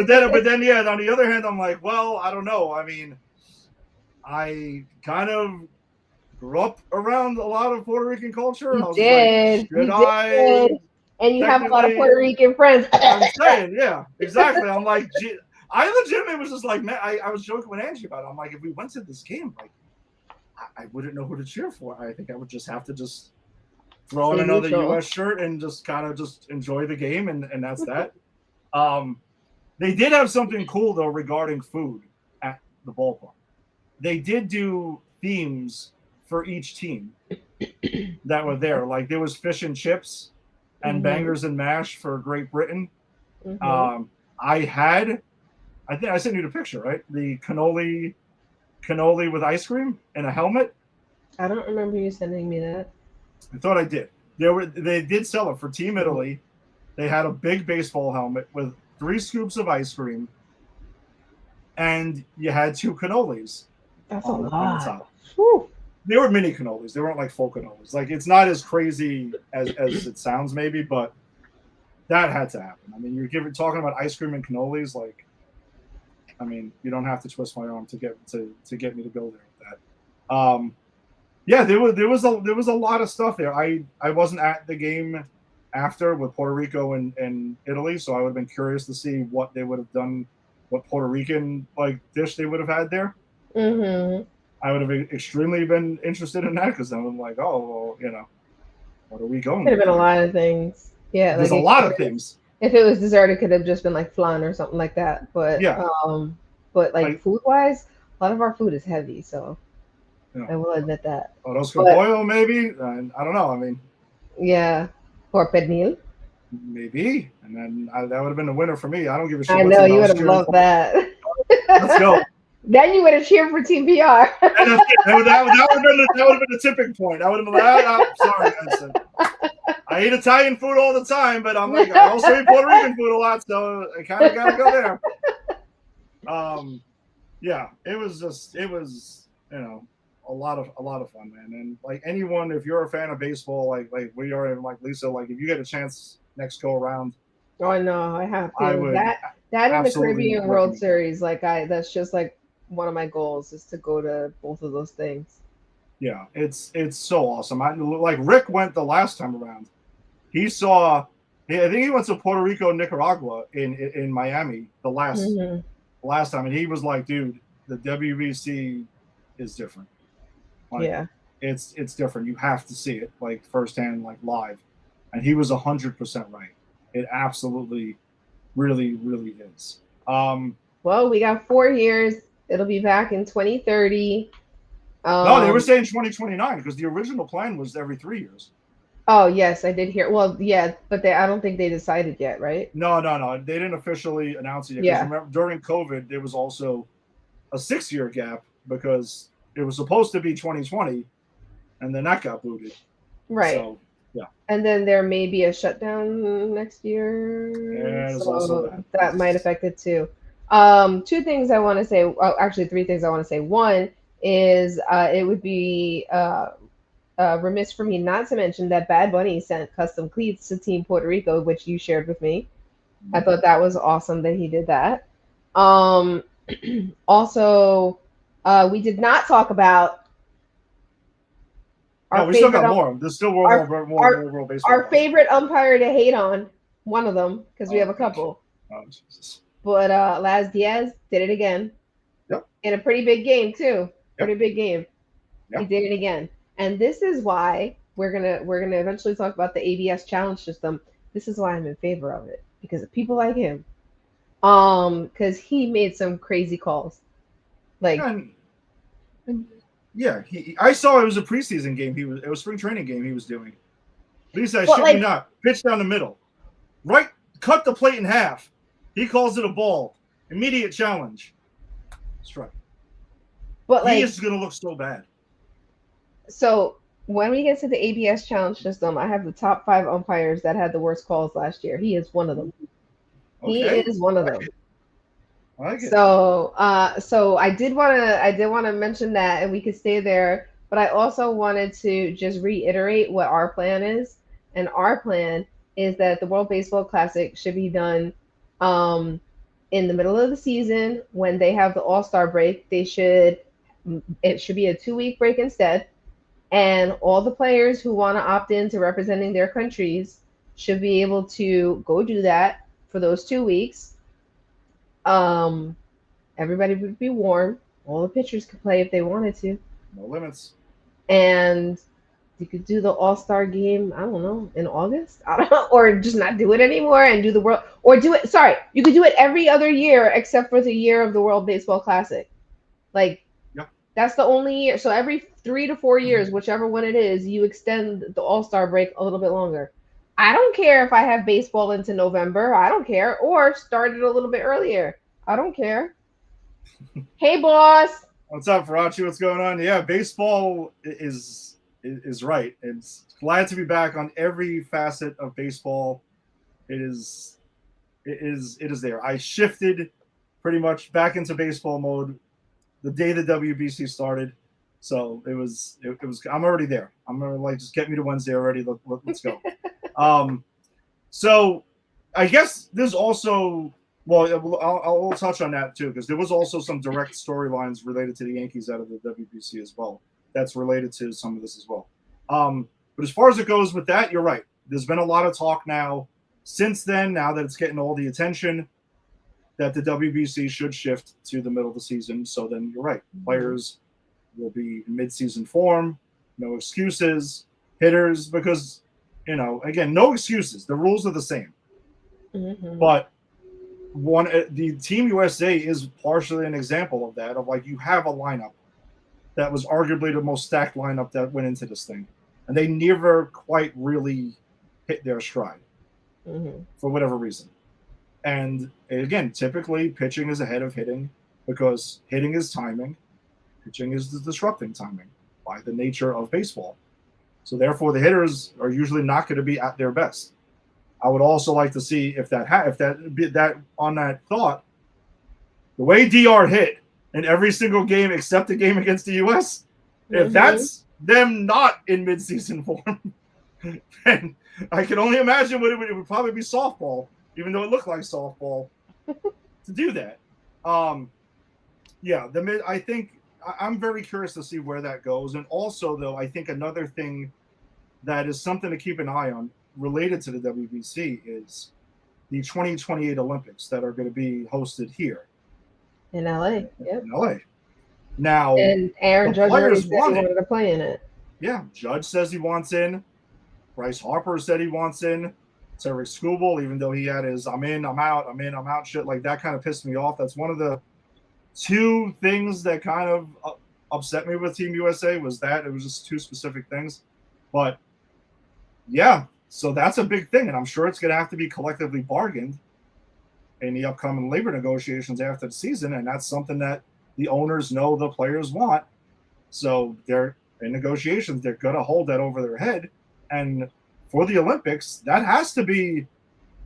then, yeah. On the other hand, I'm like, well, I don't know. I mean, I kind of grew up around a lot of Puerto Rican culture, and I was like, should I? And you have a lot of Puerto Rican friends. I'm saying, yeah, exactly. I'm like, gee, I legitimately was just like, man, I was joking with Angie about it. I'm like, if we went to this game, like, I wouldn't know who to cheer for. I think I would just have to just throw in another U.S. shirt and just kind of just enjoy the game, and that's that. They did have something cool though regarding food at the ballpark. They did do themes for each team that were there. Like there was fish and chips and bangers and mash for Great Britain. I think I sent you the picture, right? The cannoli with ice cream and a helmet. I don't remember you sending me that. I thought I did. They did sell it for Team Italy. They had a big baseball helmet with 3 scoops of ice cream, and you had 2 cannolis. That's on the top. Whew. They were mini cannolis. They weren't like full cannolis. Like it's not as crazy as it sounds, maybe, but that had to happen. I mean, you're talking about ice cream and cannolis. Like, I mean, you don't have to twist my arm to get me to go there with that. Yeah, there was a lot of stuff there. I wasn't at the game after with Puerto Rico and Italy, so I would have been curious to see what they would have done, what Puerto Rican like dish they would have had there. I would have extremely been interested in that because I'm like, oh, well, what are we going? Could have been a lot of things. Yeah, there's a lot of things. If it was dessert, it could have just been like flan or something like that. But yeah, but like food wise, a lot of our food is heavy, so I will admit that. Arroz con pollo, maybe. I don't know. I mean, yeah, or pernil. Maybe, and then that would have been the winner for me. I don't give a shit. I know you would have loved that. Let's go. Then you would have cheered for Team PR. That would have been the tipping point. I would have been like, sorry, Vincent. I eat Italian food all the time, but I'm like, I also eat Puerto Rican food a lot, so I kind of got to go there. Yeah, it was a lot of fun, man. And like anyone, if you're a fan of baseball, like we are, and like Lisa, like if you get a chance next go around. Oh no, I have to. That in the Caribbean World Series, like that's just like one of my goals is to go to both of those things. Yeah, it's so awesome. Like Rick went the last time around. He saw, I think he went to Puerto Rico, Nicaragua in Miami the last time, and he was like, dude, the WBC is different. Like, yeah, it's different. You have to see it like firsthand, like live. And he was 100% right. It absolutely, really, really is. Well, we got 4 years. It'll be back in 2030. No, they were saying 2029 because the original plan was every 3 years. Oh, yes, I did hear. Well, yeah, but I don't think they decided yet, right? No. They didn't officially announce it yet. Yeah. Remember, during COVID, there was also a 6-year gap because it was supposed to be 2020, and then that got booted. Right. So, yeah. And then there may be a shutdown next year. Yeah, there's also that might affect it too. 2 things I want to say. Well, actually, 3 things I want to say. One is it would be remiss for me not to mention that Bad Bunny sent custom cleats to Team Puerto Rico, which you shared with me. I thought that was awesome that he did that. Also, we did not talk about we still got more. There's still more baseball. Our favorite umpire to hate on, one of them, because we have a couple. Oh, Jesus. But Laz Diaz did it again. Yep. In a pretty big game too. Pretty Yep. big game. Yep. He did it again. And this is why we're gonna eventually talk about the ABS challenge system. This is why I'm in favor of it. Because of people like him. Because he made some crazy calls. Like yeah, I saw it was a preseason game. It was spring training game he was doing. Lisa, shit me not. Pitch down the middle. Right, cut the plate in half. He calls it a ball. Immediate challenge. Strike. But he is going to look so bad. So when we get to the ABS challenge system, I have the top 5 umpires that had the worst calls last year. He is one of them. Okay. He is one of them. I like it. So I did want to mention that, and we could stay there. But I also wanted to just reiterate what our plan is. And our plan is that the World Baseball Classic should be done um, in the middle of the season when they have the All Star break. It should be a 2 week break instead, and all the players who want to opt in to representing their countries should be able to go do that for those 2 weeks. Um, Everybody would be warm. All the pitchers could play if they wanted to. No limits. And you could do the All Star game, I don't know, in August? I don't know. Or just not do it anymore and do the World. Or do it, sorry, you could do it every other year except for the year of the World Baseball Classic. Like, Yeah. that's the only year. So every 3 to 4 years, whichever one it is, you extend the All Star break a little bit longer. I don't care if I have baseball into November. I don't care. Or start it a little bit earlier. I don't care. Hey, boss. What's up, Farachi? What's going on? Yeah, baseball is right. It's glad to be back on every facet of baseball. It is there. I shifted pretty much back into baseball mode the day the WBC started. So it was I'm already there. I'm gonna like just get me to Wednesday already. Let's go. So I guess there's also I'll touch on that too because there was also some direct storylines related to the Yankees out of the WBC as well. That's related to some of this as well. But as far as it goes with that, you're right. There's been a lot of talk now since then. Now that it's getting all the attention, that the WBC should shift to the middle of the season. So then you're right. Players will be mid-season form, no excuses. Hitters, because again, no excuses. The rules are the same. Mm-hmm. But the Team USA is partially an example of that. Of like you have a lineup that was arguably the most stacked lineup that went into this thing, and they never quite really hit their stride for whatever reason. And again, typically pitching is ahead of hitting because hitting is timing, pitching is the disrupting timing by the nature of baseball. So therefore, the hitters are usually not going to be at their best. I would also like to see if that on that thought, the way DR hit in every single game except the game against the US, if that's them not in midseason form, then I can only imagine what it would probably be softball, even though it looked like softball, to do that. I think I'm very curious to see where that goes. And also, though, I think another thing that is something to keep an eye on related to the WBC is the 2028 Olympics that are going to be hosted here in LA. Yep. In LA. Now, and Aaron Judge already said he wanted to play in it. Yeah, Judge says he wants in. Bryce Harper said he wants in. Terry Skubal, even though he had his I'm in, I'm out, I'm in, I'm out shit, like that kind of pissed me off. That's one of the two things that kind of upset me with Team USA was that it was just two specific things. But yeah, so that's a big thing, and I'm sure it's going to have to be collectively bargained in the upcoming labor negotiations after the season, and that's something that the owners know the players want. So they're in negotiations, they're going to hold that over their head. And for the Olympics, that has to be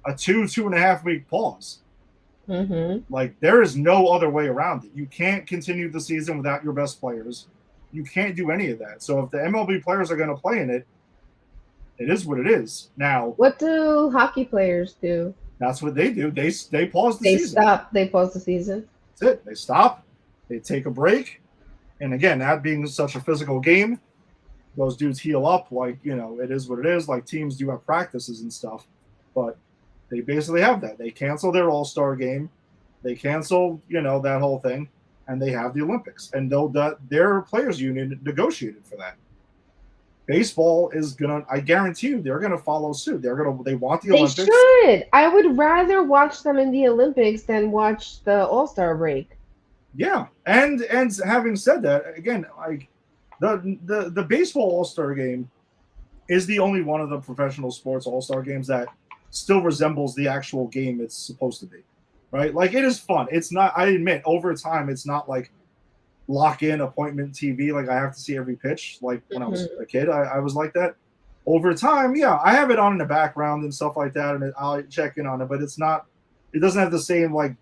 a 2.5 week pause. Like, there is no other way around it. You can't continue the season without your best players. You can't do any of that. So if the MLB players are going to play in it, it is what it is. Now, what do hockey players do? That's what they do. They pause the season. They pause the season. That's it. They stop. They take a break. And again, that being such a physical game, those dudes heal up. Like, it is what it is. Like, teams do have practices and stuff. But they basically have that. They cancel their all-star game. They cancel, that whole thing. And they have the Olympics. And their players union negotiated for that. Baseball is gonna. I guarantee you, they're gonna follow suit. They want the Olympics. They should. I would rather watch them in the Olympics than watch the All-Star break. Yeah, and having said that, again, like the baseball All-Star game is the only one of the professional sports All-Star games that still resembles the actual game it's supposed to be, right? Like, it is fun. It's not. I admit, over time, it's not like lock-in appointment TV, like I have to see every pitch. Like when I was a kid, I was like that. Over time, yeah, I have it on in the background and stuff like that, and I'll check in on it, but it doesn't have the same like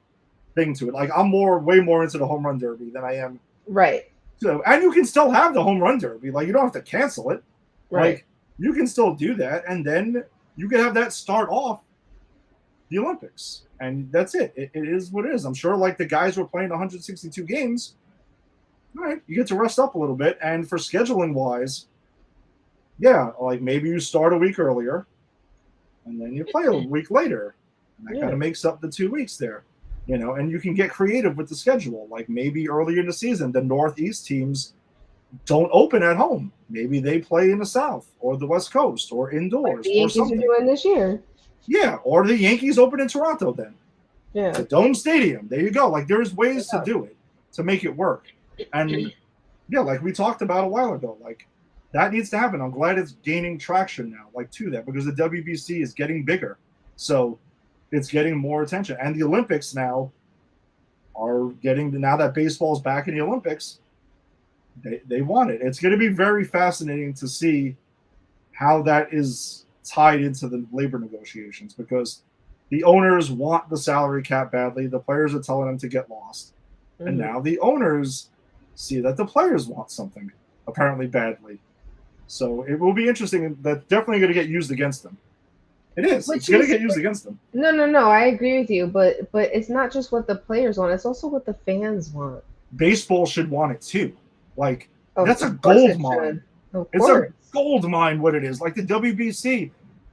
thing to it. Like I'm way more into the home run derby than I am. Right. So, and you can still have the home run derby. Like you don't have to cancel it. Right. Like you can still do that, and then you can have that start off the Olympics, and that's it. It is what it is. I'm sure like the guys were playing 162 games. All right, you get to rest up a little bit, and for scheduling wise, yeah, like maybe you start a week earlier, and then you play a week later, and that kind of makes up the 2 weeks there, and you can get creative with the schedule. Like maybe earlier in the season, the Northeast teams don't open at home. Maybe they play in the South or the West Coast or indoors. Like the Yankees or something. are doing this year. Yeah, or the Yankees open in Toronto then. Yeah. It's a dome stadium. There you go. Like there's ways to do it, to make it work. And yeah, like we talked about a while ago, like that needs to happen. I'm glad it's gaining traction now, like to that, because the WBC is getting bigger. So it's getting more attention. And the Olympics now are getting, now that baseball's back in the Olympics, they want it. It's going to be very fascinating to see how that is tied into the labor negotiations, because the owners want the salary cap badly. The players are telling them to get lost. Mm-hmm. And now the owners see that the players want something apparently badly. So it will be interesting. That's definitely going to get used against them. It is. It's going to get used against them. No. I agree with you, but it's not just what the players want. It's also what the fans want. Baseball should want it too. Like that's a gold mine. It's a gold mine. What it is, like the WBC.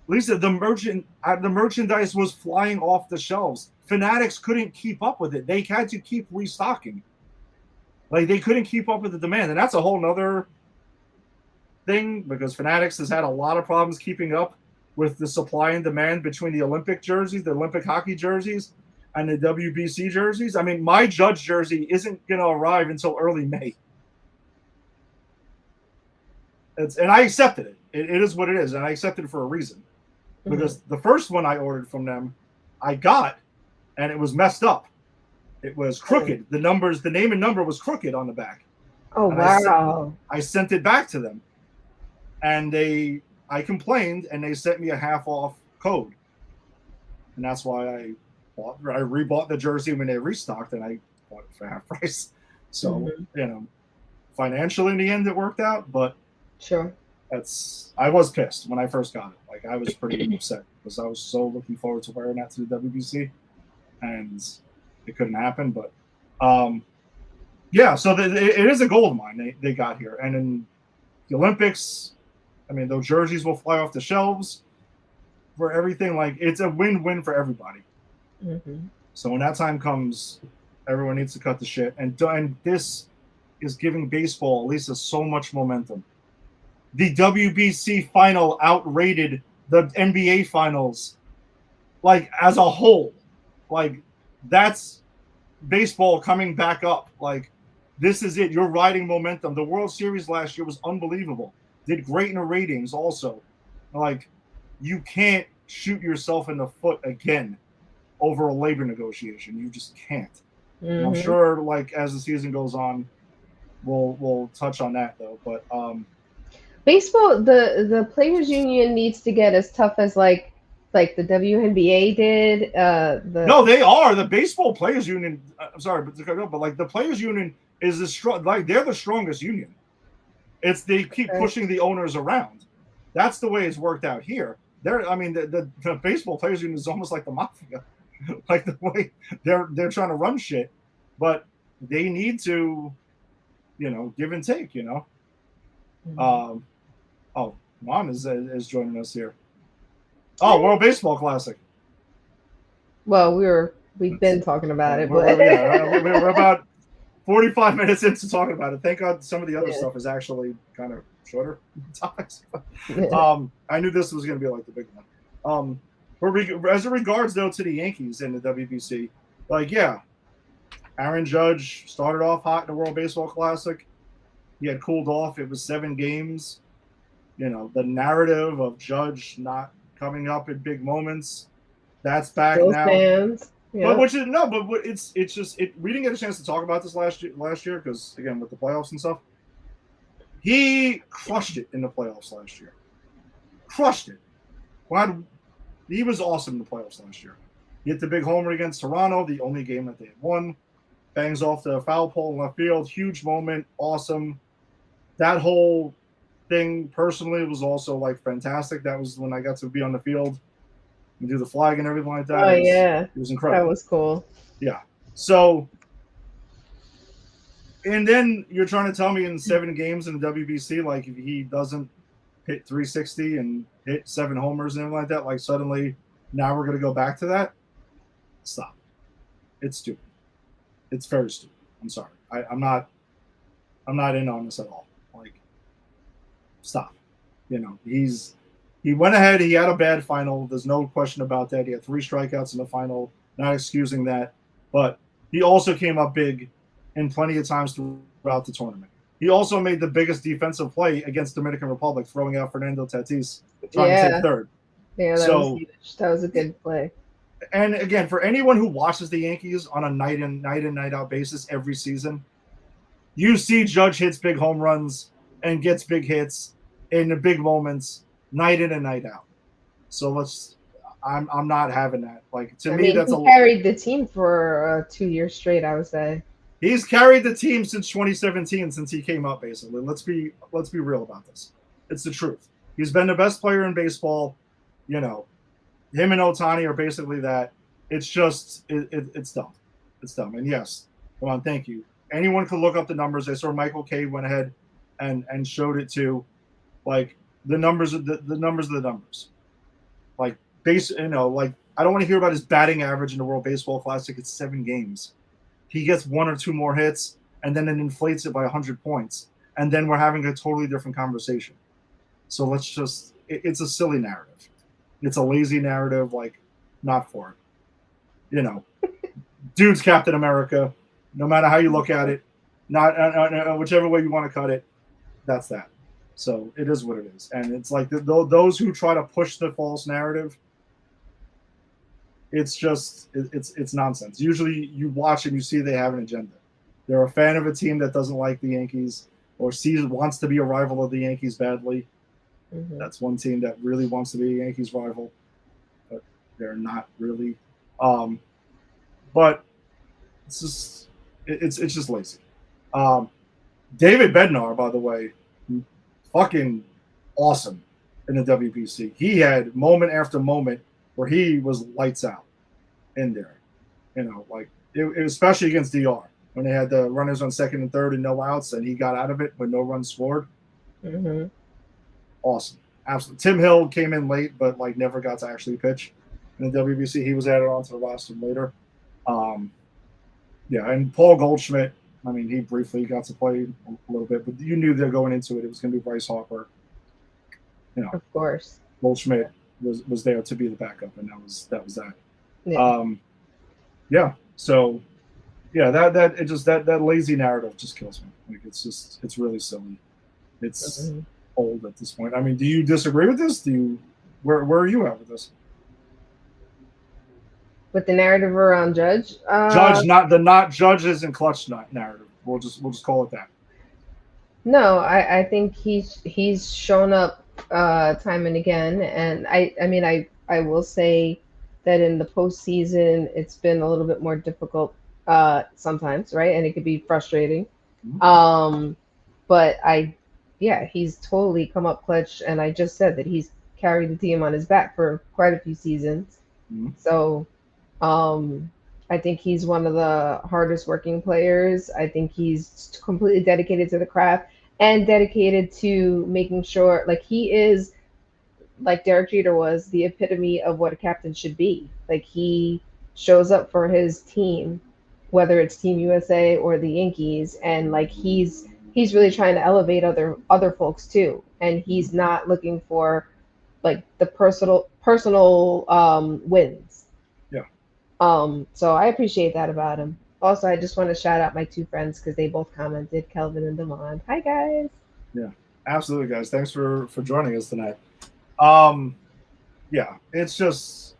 Lisa, the merchandise was flying off the shelves. Fanatics couldn't keep up with it. They had to keep restocking. Like they couldn't keep up with the demand, and that's a whole nother thing, because Fanatics has had a lot of problems keeping up with the supply and demand between the Olympic jerseys, the Olympic hockey jerseys, and the WBC jerseys. I mean, my Judge jersey isn't going to arrive until early May. And I accepted it. It is what it is, and I accepted it for a reason. Because the first one I ordered from them, I got, and it was messed up. It was crooked. The name and number was crooked on the back. Oh, and wow. I sent it back to them. And I complained, and they sent me a half-off code. And that's why I rebought the jersey when they restocked, and I bought it for half price. So, financially in the end it worked out, but sure. I was pissed when I first got it. Like I was pretty upset because I was so looking forward to wearing that to the WBC, and it couldn't happen. But so it is a gold mine they got here. And in the Olympics, I mean, those jerseys will fly off the shelves for everything. Like it's a win-win for everybody. Mm-hmm. So when that time comes, everyone needs to cut the shit. And this is giving baseball, at least, so much momentum. The WBC final outrated the NBA finals, like as a whole. Like that's baseball coming back up. Like this is it. You're riding momentum. The World Series last year was unbelievable. Did great in the ratings also. Like you can't shoot yourself in the foot again over a labor negotiation. You just can't. Mm-hmm. I'm sure like as the season goes on, we'll touch on that though. But baseball, the players union needs to get as tough as like the WNBA did. No, they are the baseball players union. I'm sorry, but like the players union is they're the strongest union. They keep pushing the owners around. That's the way it's worked out here. The baseball players union is almost like the mafia, like the way they're trying to run shit, but they need to, give and take. Mm-hmm. Juan is joining us here. Oh, World Baseball Classic. Well, we've been talking about it, but we're about 45 minutes into talking about it. Thank God some of the other stuff is actually kind of shorter topics. I knew this was going to be like the big one. As it regards though to the Yankees and the WBC, Aaron Judge started off hot in the World Baseball Classic. He had cooled off. It was 7 games. The narrative of Judge not coming up in big moments, that's back those now. Fans. Yeah. But it's just we didn't get a chance to talk about this last year because again with the playoffs and stuff. He crushed it in the playoffs last year. Crushed it. He was awesome in the playoffs last year. hit the big homer against Toronto, the only game that they had won. Bangs off the foul pole in left field. Huge moment. Awesome. That whole thing personally was also like fantastic. That was when I got to be on the field and do the flag and everything like that. Oh yeah, it was that incredible. was cool. Yeah. So, and then you're trying to tell me in 7 games in the WBC, like if he doesn't hit 360 and hit 7 homers and everything like that, like suddenly now we're going to go back to that? Stop. It's stupid. It's very stupid. I'm sorry. I'm not in on this at all. Like, stop. You know, he went ahead. He had a bad final. There's no question about that. He had 3 strikeouts in the final. Not excusing that, but he also came up big in plenty of times throughout the tournament. He also made the biggest defensive play against Dominican Republic, throwing out Fernando Tatis, trying to take third. Yeah, that was huge. That was a good play. And again, for anyone who watches the Yankees on a night in, night out basis every season, you see Judge hits big home runs and gets big hits in the big moments, night in and night out. So I'm not having that. Like to me, that's he carried the team for 2 years straight. I would say he's carried the team since 2017, since he came up. Basically, let's be real about this. It's the truth. He's been the best player in baseball. You know, him and Ohtani are basically that. It's just it's dumb. It's dumb. And yes, come on, thank you. Anyone could look up the numbers. I saw Michael K went ahead and showed it too. Like the numbers of the numbers of the numbers. Like like I don't want to hear about his batting average in the World Baseball Classic. It's 7 games. He gets 1 or 2 more hits, and then it inflates it by 100 points, and then we're having a totally different conversation. So let's just it's a silly narrative. It's a lazy narrative, like not for it. You know, dude's Captain America. No matter how you look at it, not whichever way you want to cut it, that's that. So it is what it is, and it's like those who try to push the false narrative. It's just it's nonsense. Usually, you watch and you see they have an agenda. They're a fan of a team that doesn't like the Yankees or wants to be a rival of the Yankees badly. Mm-hmm. That's one team that really wants to be a Yankees rival, but they're not really. But it's just lazy. David Bednar, by the way, fucking awesome in the WBC. He had moment after moment where he was lights out in there. You know, like especially against DR when they had the runners on second and third and no outs, and he got out of it with no runs scored. Mm-hmm. Awesome. Absolutely. Tim Hill came in late, but like never got to actually pitch in the WBC. He was added onto the roster later. Yeah, and Paul Goldschmidt, I mean, he briefly got to play a little bit, but you knew they're going into it. It was going to be Bryce Harper. You know, of course. Goldschmidt was there to be the backup, and that was that. Yeah. Yeah. So, yeah, that lazy narrative just kills me. Like it's really silly. It's old at this point. I mean, do you disagree with this? Where are you at with this? With the narrative around Judge? Judge, not Judges and clutch narrative. We'll just call it that. No, I think he's shown up time and again, and I mean I will say that in the postseason it's been a little bit more difficult sometimes, right? And it could be frustrating. Mm-hmm. But he's totally come up clutch, and I just said that he's carried the team on his back for quite a few seasons. Mm-hmm. So I think he's one of the hardest working players. I think he's completely dedicated to the craft and dedicated to making sure, like he is, like Derek Jeter was, the epitome of what a captain should be. Like he shows up for his team, whether it's Team USA or the Yankees, and like he's really trying to elevate other folks too. And he's not looking for like the personal wins. So I appreciate that about him. Also, I just want to shout out my 2 friends because they both commented, Kelvin and Damon. Hi, guys. Yeah, absolutely, guys. Thanks for joining us tonight. Yeah, it was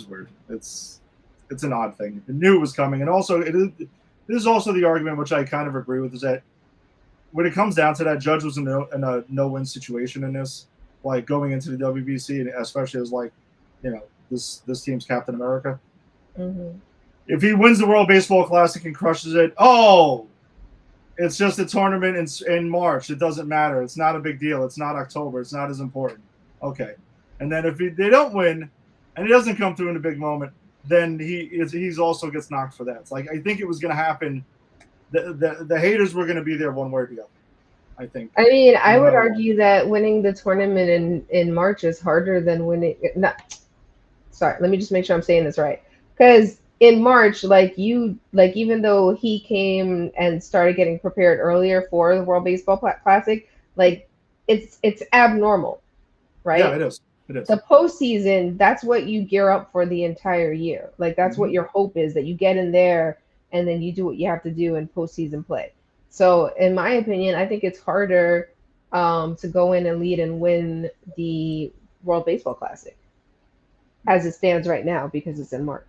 weird. It's an odd thing. I knew it was coming, and also this is also the argument which I kind of agree with, is that when it comes down to that, Judge was in a no-win situation in this, like going into the WBC, and especially as like, you know, this team's Captain America. Mm-hmm. If he wins the World Baseball Classic and crushes it, oh, it's just a tournament in March. It doesn't matter. It's not a big deal. It's not October. It's not as important. Okay. And then if they don't win and he doesn't come through in a big moment, then he's also gets knocked for that. It's like I think it was going to happen. The haters were going to be there one way or the other. I think. I mean, I would argue that winning the tournament in March is harder than winning. Sorry, let me just make sure I'm saying this right. Because in March, even though he came and started getting prepared earlier for the World Baseball Classic, like it's abnormal, right? Yeah, it is. It is. The postseason, that's what you gear up for the entire year. Like that's what your hope is, that you get in there and then you do what you have to do in postseason play. So, in my opinion, I think it's harder to go in and lead and win the World Baseball Classic as it stands right now because it's in March.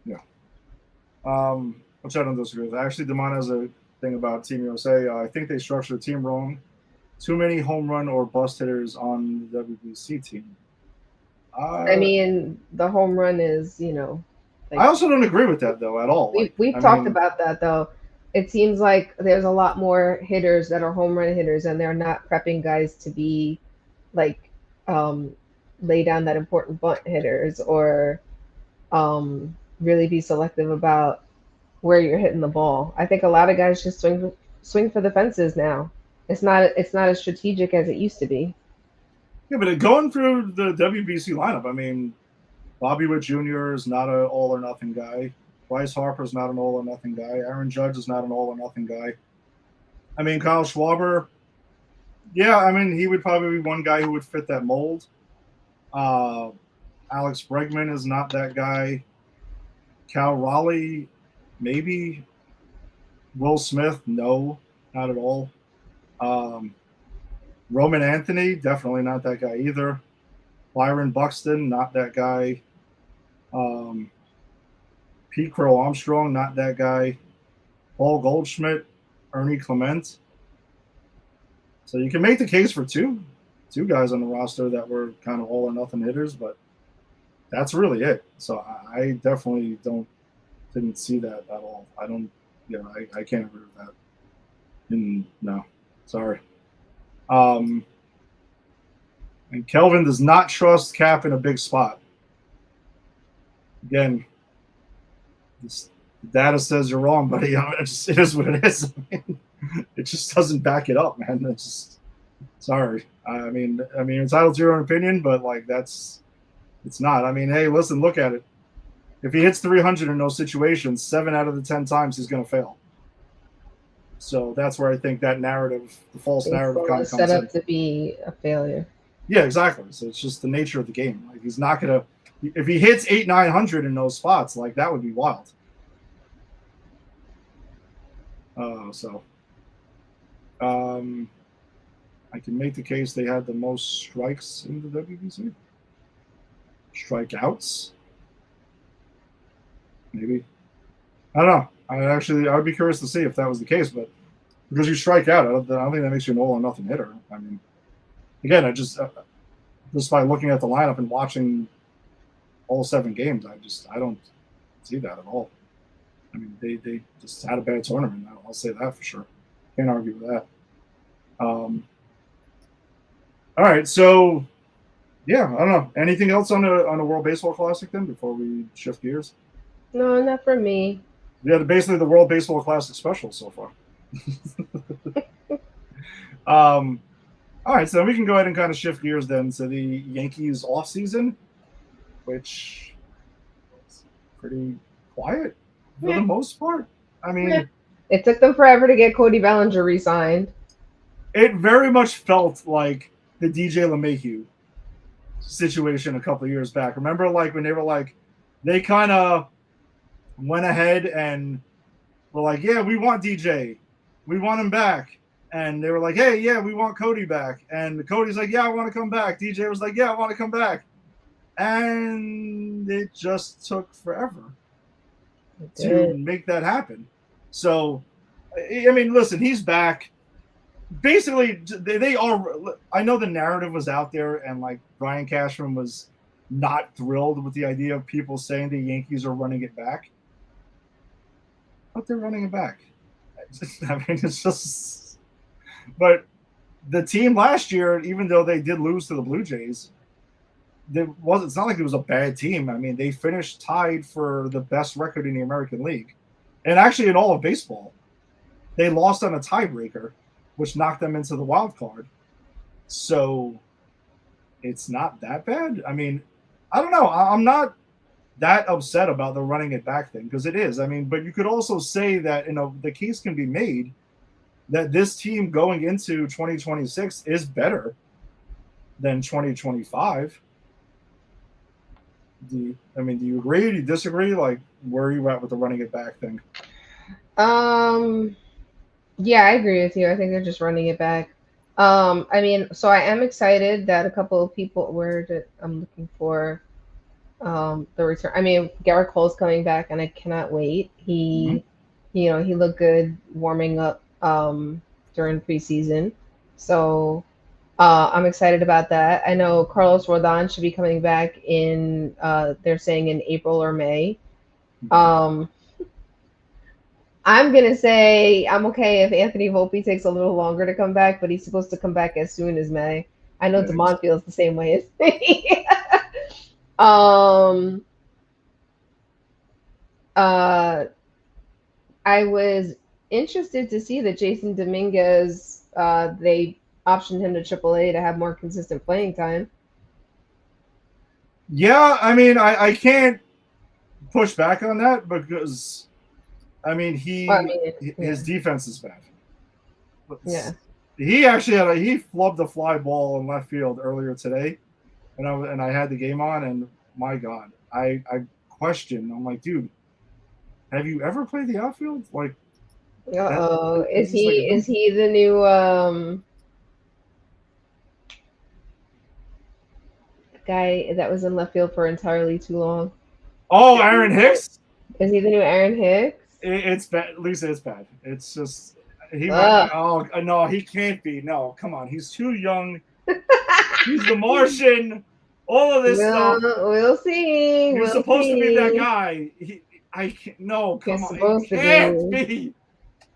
Yeah. Which I don't disagree with. Actually, Damon has a thing about Team USA. I think they structured the team wrong. Too many home run or bust hitters on the WBC team. I mean, the home run is, like, I also don't agree with that though at all. We've talked about that though. It seems like there's a lot more hitters that are home run hitters, and they're not prepping guys to be like lay down that important bunt hitters or really be selective about where you're hitting the ball. I think a lot of guys just swing for the fences now. It's not as strategic as it used to be. Yeah, but going through the WBC lineup, I mean, Bobby Witt Jr. is not an all or nothing guy. Bryce Harper is not an all or nothing guy. Aaron Judge is not an all or nothing guy. I mean, Kyle Schwarber, yeah, I mean, he would probably be one guy who would fit that mold. Alex Bregman is not that guy. Cal Raleigh, maybe. Will Smith, no, not at all. Roman Anthony, definitely not that guy either. Byron Buxton, not that guy. Pete Crow Armstrong, not that guy. Paul Goldschmidt, Ernie Clement. So you can make the case for two guys on the roster that were kind of all or nothing hitters, but that's really it. So I definitely didn't see that at all. I don't, I can't agree with that. No, sorry. And Kelvin does not trust Cap in a big spot. Again, the data says you're wrong, buddy. It is what it is. It just doesn't back it up, man. It's just, sorry. I mean, entitled to your own opinion, but it's not. I mean, hey, listen, look at it. If he hits 300 in those situations, 7 out of the 10 times he's going to fail. So that's where I think that narrative, the false narrative, kind of comes in. Set up to be a failure. Yeah, exactly. So it's just the nature of the game. Like he's not gonna. If he hits 800-900 in those spots, like that would be wild. I can make the case they had the most strikes in the WBC. Strikeouts, maybe. I don't know. I'd be curious to see if that was the case, but because you strike out, I don't think that makes you an all or nothing hitter. I mean, again, just by looking at the lineup and watching all 7 games, I don't see that at all. I mean, they just had a bad tournament. I'll say that for sure. Can't argue with that. All right, so yeah, I don't know. Anything else on a World Baseball Classic then before we shift gears? No, not for me. Yeah, basically the World Baseball Classic special so far. All right, so we can go ahead and kind of shift gears then to the Yankees offseason, which was pretty quiet for the most part. I mean, it took them forever to get Cody Bellinger re-signed. It very much felt like the DJ LeMahieu situation a couple of years back. Remember, like when they were like, they kind of went ahead and were like, yeah, we want DJ. We want him back. And they were like, hey, yeah, we want Cody back. And Cody's like, yeah, I want to come back. DJ was like, yeah, I want to come back. And it just took forever to make that happen. So, I mean, listen, he's back. Basically, they are. I know the narrative was out there, and like Brian Cashman was not thrilled with the idea of people saying the Yankees are running it back. But they're running it back. I mean, it's just. But the team last year, even though they did lose to the Blue Jays, it's not like it was a bad team. I mean, they finished tied for the best record in the American League. And actually, in all of baseball, they lost on a tiebreaker, which knocked them into the wild card. So it's not that bad. I mean, I don't know. I'm not that upset about the running it back thing because it is. I mean, but you could also say that the case can be made that this team going into 2026 is better than 2025. Do you agree? Do you disagree? Like, where are you at with the running it back thing? Yeah, I agree with you. I think they're just running it back. I mean, so I am excited that a couple of people I'm looking for the return. I mean, Garrett Cole's coming back, and I cannot wait. He looked good warming up during preseason, so I'm excited about that. I know Carlos Rodon should be coming back in. They're saying in April or May. I'm gonna say I'm okay if Anthony Volpe takes a little longer to come back, but he's supposed to come back as soon as May. I know Damon feels the same way as me. I was interested to see that Jason Dominguez, they optioned him to AAA to have more consistent playing time. Yeah, I mean, I can't push back on that because, I mean, his defense is bad. Yeah. He actually he flubbed a fly ball in left field earlier today, and I had the game on, and my God, I questioned. I'm like, dude, have you ever played the outfield? Like, is he the new guy that was in left field for entirely too long? Oh, Aaron Hicks. Is he the new Aaron Hicks? It's bad, Lisa. It's bad. It's just oh no, he can't be. No, come on, he's too young. He's the Martian. All of this stuff. We'll see. You're supposed to be that guy. I can't. No, come on. It can't be.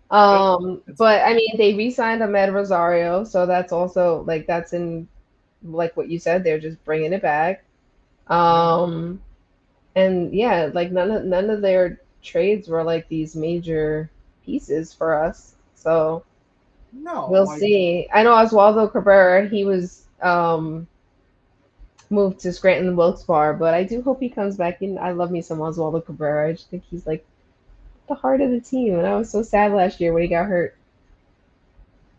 But I mean, they re-signed Ahmed Rosario, so that's also like that's in like what you said. They're just bringing it back. And yeah, like none of their trades were like these major pieces for us. So we'll see. I know Oswaldo Cabrera. He was moved to Scranton Wilkes-Barre, but I do hope he comes back in. I love me some Oswaldo Cabrera. I just think he's like the heart of the team, and I was so sad last year when he got hurt.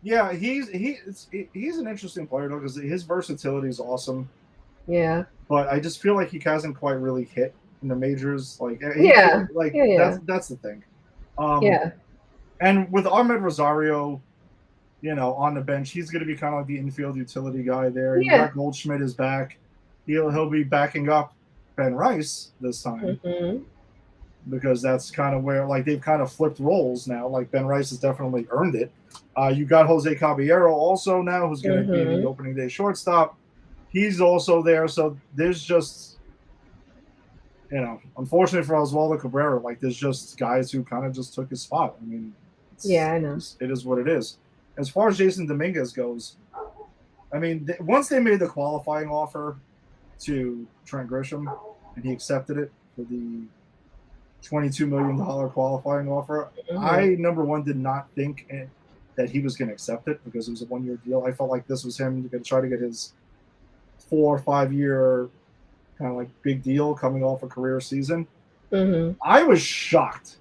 Yeah, he's an interesting player though because his versatility is awesome. Yeah, but I just feel like he hasn't quite really hit in the majors. Like that's the thing. And with Ahmed Rosario, on the bench, he's going to be kind of like the infield utility guy there. Yeah. Goldschmidt is back. He'll be backing up Ben Rice this time because that's kind of where like they've kind of flipped roles now. Like Ben Rice has definitely earned it. You got Jose Caballero also now, who's going to be the opening day shortstop. He's also there, so there's just, unfortunately for Oswaldo Cabrera, like there's just guys who kind of just took his spot. I mean, I know it is what it is. As far as Jason Dominguez goes, I mean, once they made the qualifying offer to Trent Grisham and he accepted it for the $22 million qualifying offer, I, number one, did not think that he was going to accept it because it was a one-year deal. I felt like this was him to try to get his 4 or 5 year kind of like big deal coming off a career season. I was shocked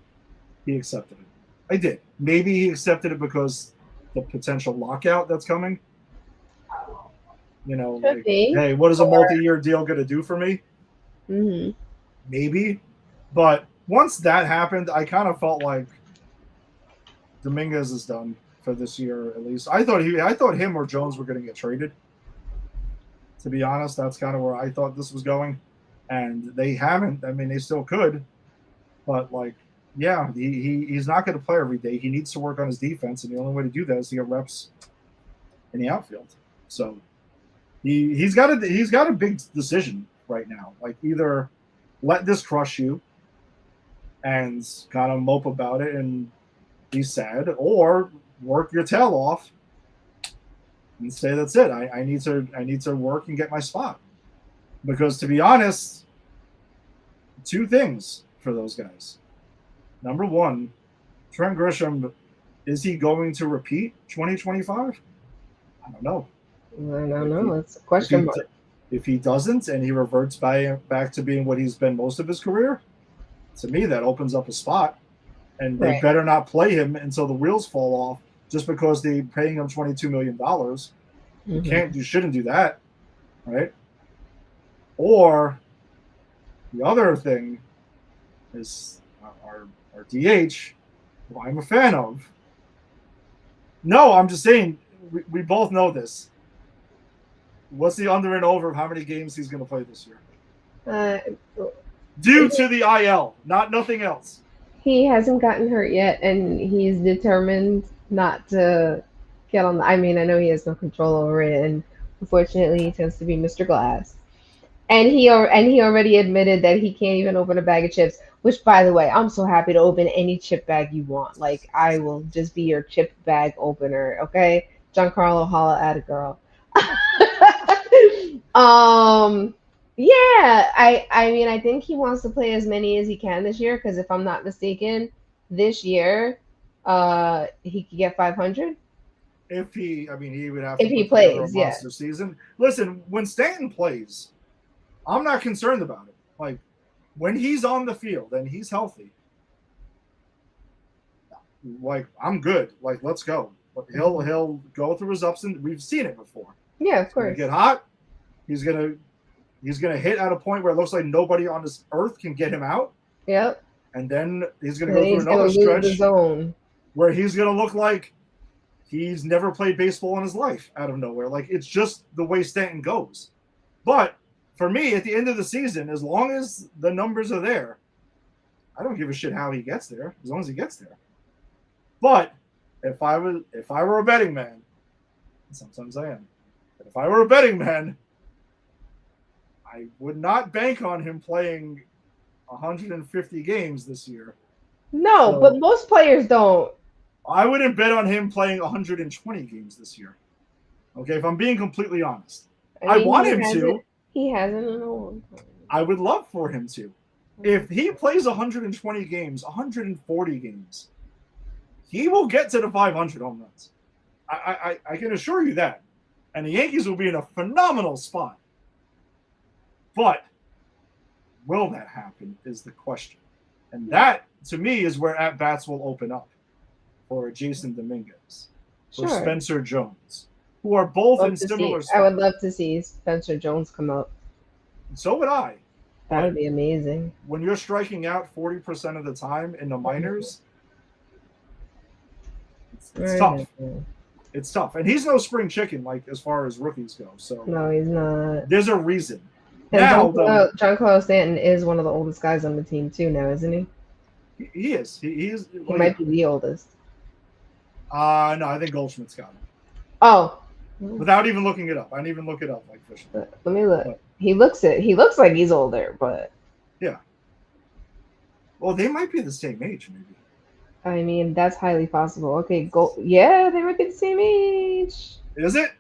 he accepted it. I did. Maybe he accepted it because the potential lockout that's coming. Hey, what is a multi-year deal going to do for me? Maybe. But once that happened, I kind of felt like Dominguez is done for this year at least. I thought him or Jones were going to get traded. To be honest, that's kind of where I thought this was going. And they haven't. I mean, they still could. But, yeah, he's not going to play every day. He needs to work on his defense, and the only way to do that is to get reps in the outfield. So he's got a big decision. right now. Like either let this crush you and kind of mope about it and be sad, or work your tail off and say that's it. I need to work and get my spot. Because to be honest, two things for those guys. Number one, Trent Grisham, is he going to repeat 2025? I don't know. I don't know. It's a question mark. If he doesn't and he reverts back to being what he's been most of his career, to me that opens up a spot. And they better not play him until the wheels fall off just because they're paying him $22 million. You shouldn't do that, right? Or the other thing is our DH, who I'm a fan of. No, I'm just saying, we both know this. What's the under and over of how many games he's going to play this year? Due to the IL, nothing else. He hasn't gotten hurt yet, and he's determined not to get on. I mean, I know he has no control over it, and unfortunately, he tends to be Mr. Glass. And he already admitted that he can't even open a bag of chips. Which, by the way, I'm so happy to open any chip bag you want. Like, I will just be your chip bag opener, okay? Giancarlo, holla at a girl. Yeah, I mean, I think he wants to play as many as he can this year, because if I'm not mistaken, this year, he could get 500. He would have if to he put plays, a monster season. Listen, when Stanton plays, I'm not concerned about it. Like, when he's on the field and he's healthy, like, I'm good. Like, let's go. But he'll go through his ups and we've seen it before. Yeah, of course. He's gonna get hot. He's gonna hit at a point where it looks like nobody on this earth can get him out. Yep. And then he's gonna go through another stretch where he's gonna look like he's never played baseball in his life out of nowhere. Like, it's just the way Stanton goes. But for me, at the end of the season, as long as the numbers are there, I don't give a shit how he gets there, as long as he gets there. But if I were a betting man, and sometimes I am, but if I were a betting man, I would not bank on him playing 150 games this year. No, so, but most players don't. I wouldn't bet on him playing 120 games this year. Okay, if I'm being completely honest. I want him to. He hasn't in a long time. I would love for him to. If he plays 120 games, 140 games, he will get to the 500 home runs. I can assure you that. And the Yankees will be in a phenomenal spot. But will that happen is the question. And that, to me, is where at-bats will open up for Jason Dominguez, for Spencer Jones, who are both in similar spots. I would love to see Spencer Jones come up. So would I. That would be amazing. When you're striking out 40% of the time in the minors, it's tough. It's tough. And he's no spring chicken, like, as far as rookies go. So no, he's not. There's a reason. And now, Giancarlo Stanton is one of the oldest guys on the team, too, now, isn't he? He is. He might be the oldest. No, I think Goldschmidt's got him. Oh. Without even looking it up. I didn't even look it up like Fisher. Let me look. But he looks like he's older, but yeah. Well, they might be the same age, maybe. I mean, that's highly possible. Okay, yeah, they might be the same age. Is it?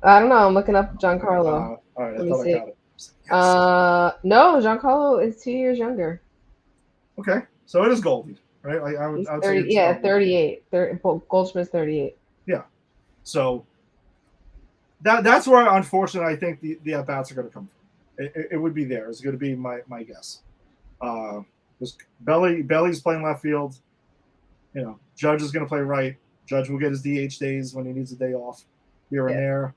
I don't know. I'm looking up Giancarlo. All right, I thought I got it. Yes. No, Giancarlo is 2 years younger. Okay, so it is Goldie, right? Like I would 30, say 38. Goldschmidt's 38. Yeah. So that's where, unfortunately, I think the at-bats are going to come from. It would be there. It's going to be my guess. Because Belly's playing left field. You know, Judge is going to play right. Judge will get his DH days when he needs a day off here and there.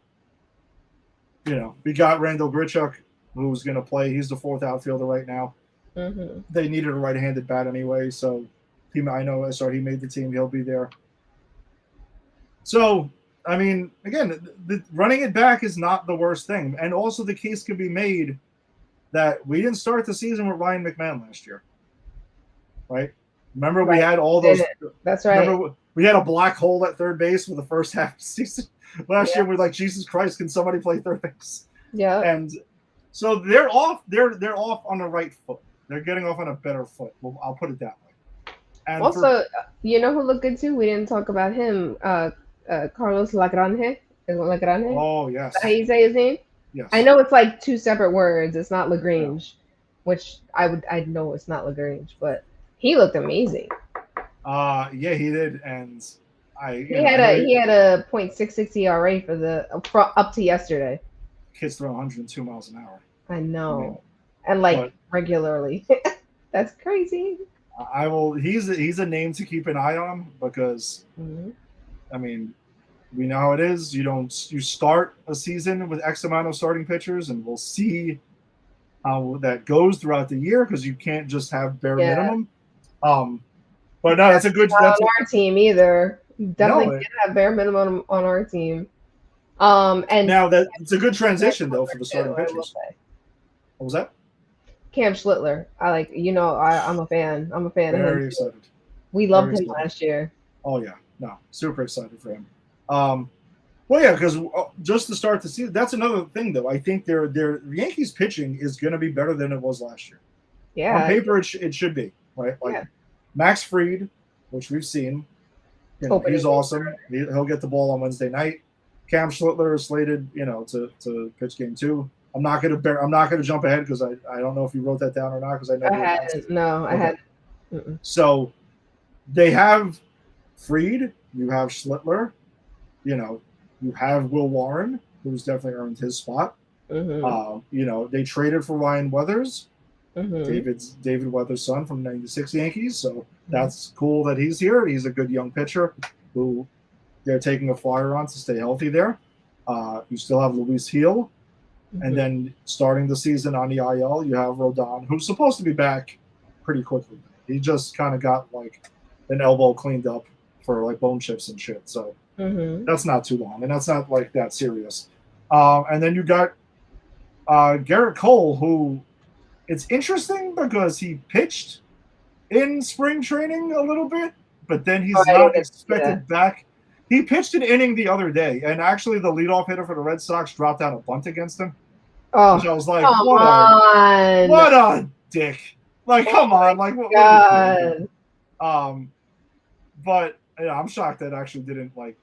You know, we got Randall Grichuk, who's going to play. He's the fourth outfielder right now. Mm-hmm. They needed a right-handed bat anyway, so he made the team. He'll be there. So, I mean, again, running it back is not the worst thing. And also the case could be made that we didn't start the season with Ryan McMahon last year, right? Remember we had all those – That's right. Remember we had a black hole at third base for the first half of the season. Last year, we're like, Jesus Christ, can somebody play third base? Yeah. And So they're off. They're off on the right foot. They're getting off on a better foot. Well, I'll put it that way. And Also, you know who looked good too? We didn't talk about him. Carlos Lagrange. Lagrange? oh Is that how yes, you say his name? I yes, know it's like two separate words. It's not Lagrange, which I know it's not Lagrange, but he looked amazing. yeah, he did, and He had a .66 ERA for up to yesterday. kids throwing 102 miles an hour. I I mean, know, and like but regularly. That's crazy. I will. He's a name to keep an eye on because Mhm. I mean we know how it is. You start a season with X amount of starting pitchers, and we'll see how that goes throughout the year because you can't just have bare Yeah, minimum. But no, that's a good. not on our team either. Definitely No. can't have bare minimum on our team. And Now that it's a good Cam transition though for the Schlittler too, starting I will pitchers. say. What was that? Cam Schlittler. I like, I'm a fan. I'm a fan of him Very too. excited. We loved Very him excited. last year. Oh yeah, no, super excited for him. Well, yeah, because just to start the season, that's another thing though. I think their Yankees pitching is going to be better than it was last year. On Yeah. paper, it should be right. Like Yeah. Max Fried, which we've seen, he's awesome. He'll get the ball on Wednesday night. Cam Schlittler is slated, to pitch game 2. I'm not gonna jump ahead because I don't know if you wrote that down or not because I know I hadn't. No, I hadn't. Mm-mm. So they have Fried, you have Schlittler, you have Will Warren, who's definitely earned his spot. Mm-hmm. They traded for Ryan Weathers, Mm-hmm. David Weathers' son from '96 Yankees. So that's cool that he's here. He's a good young pitcher who they're taking a flyer on to stay healthy there. You still have Luis Heel. Mm-hmm. And then starting the season on the IL, you have Rodon, who's supposed to be back pretty quickly. He just kind of got like an elbow cleaned up for like bone chips and shit. So that's not too long, and that's not like that serious. And then you got Garrett Cole, who it's interesting because he pitched in spring training a little bit, but then he's not expected back. He pitched an inning the other day, and actually the leadoff hitter for the Red Sox dropped out a bunt against him. Oh, which I was like, what a dick! Like, come on, like, what God. But I'm shocked that actually didn't like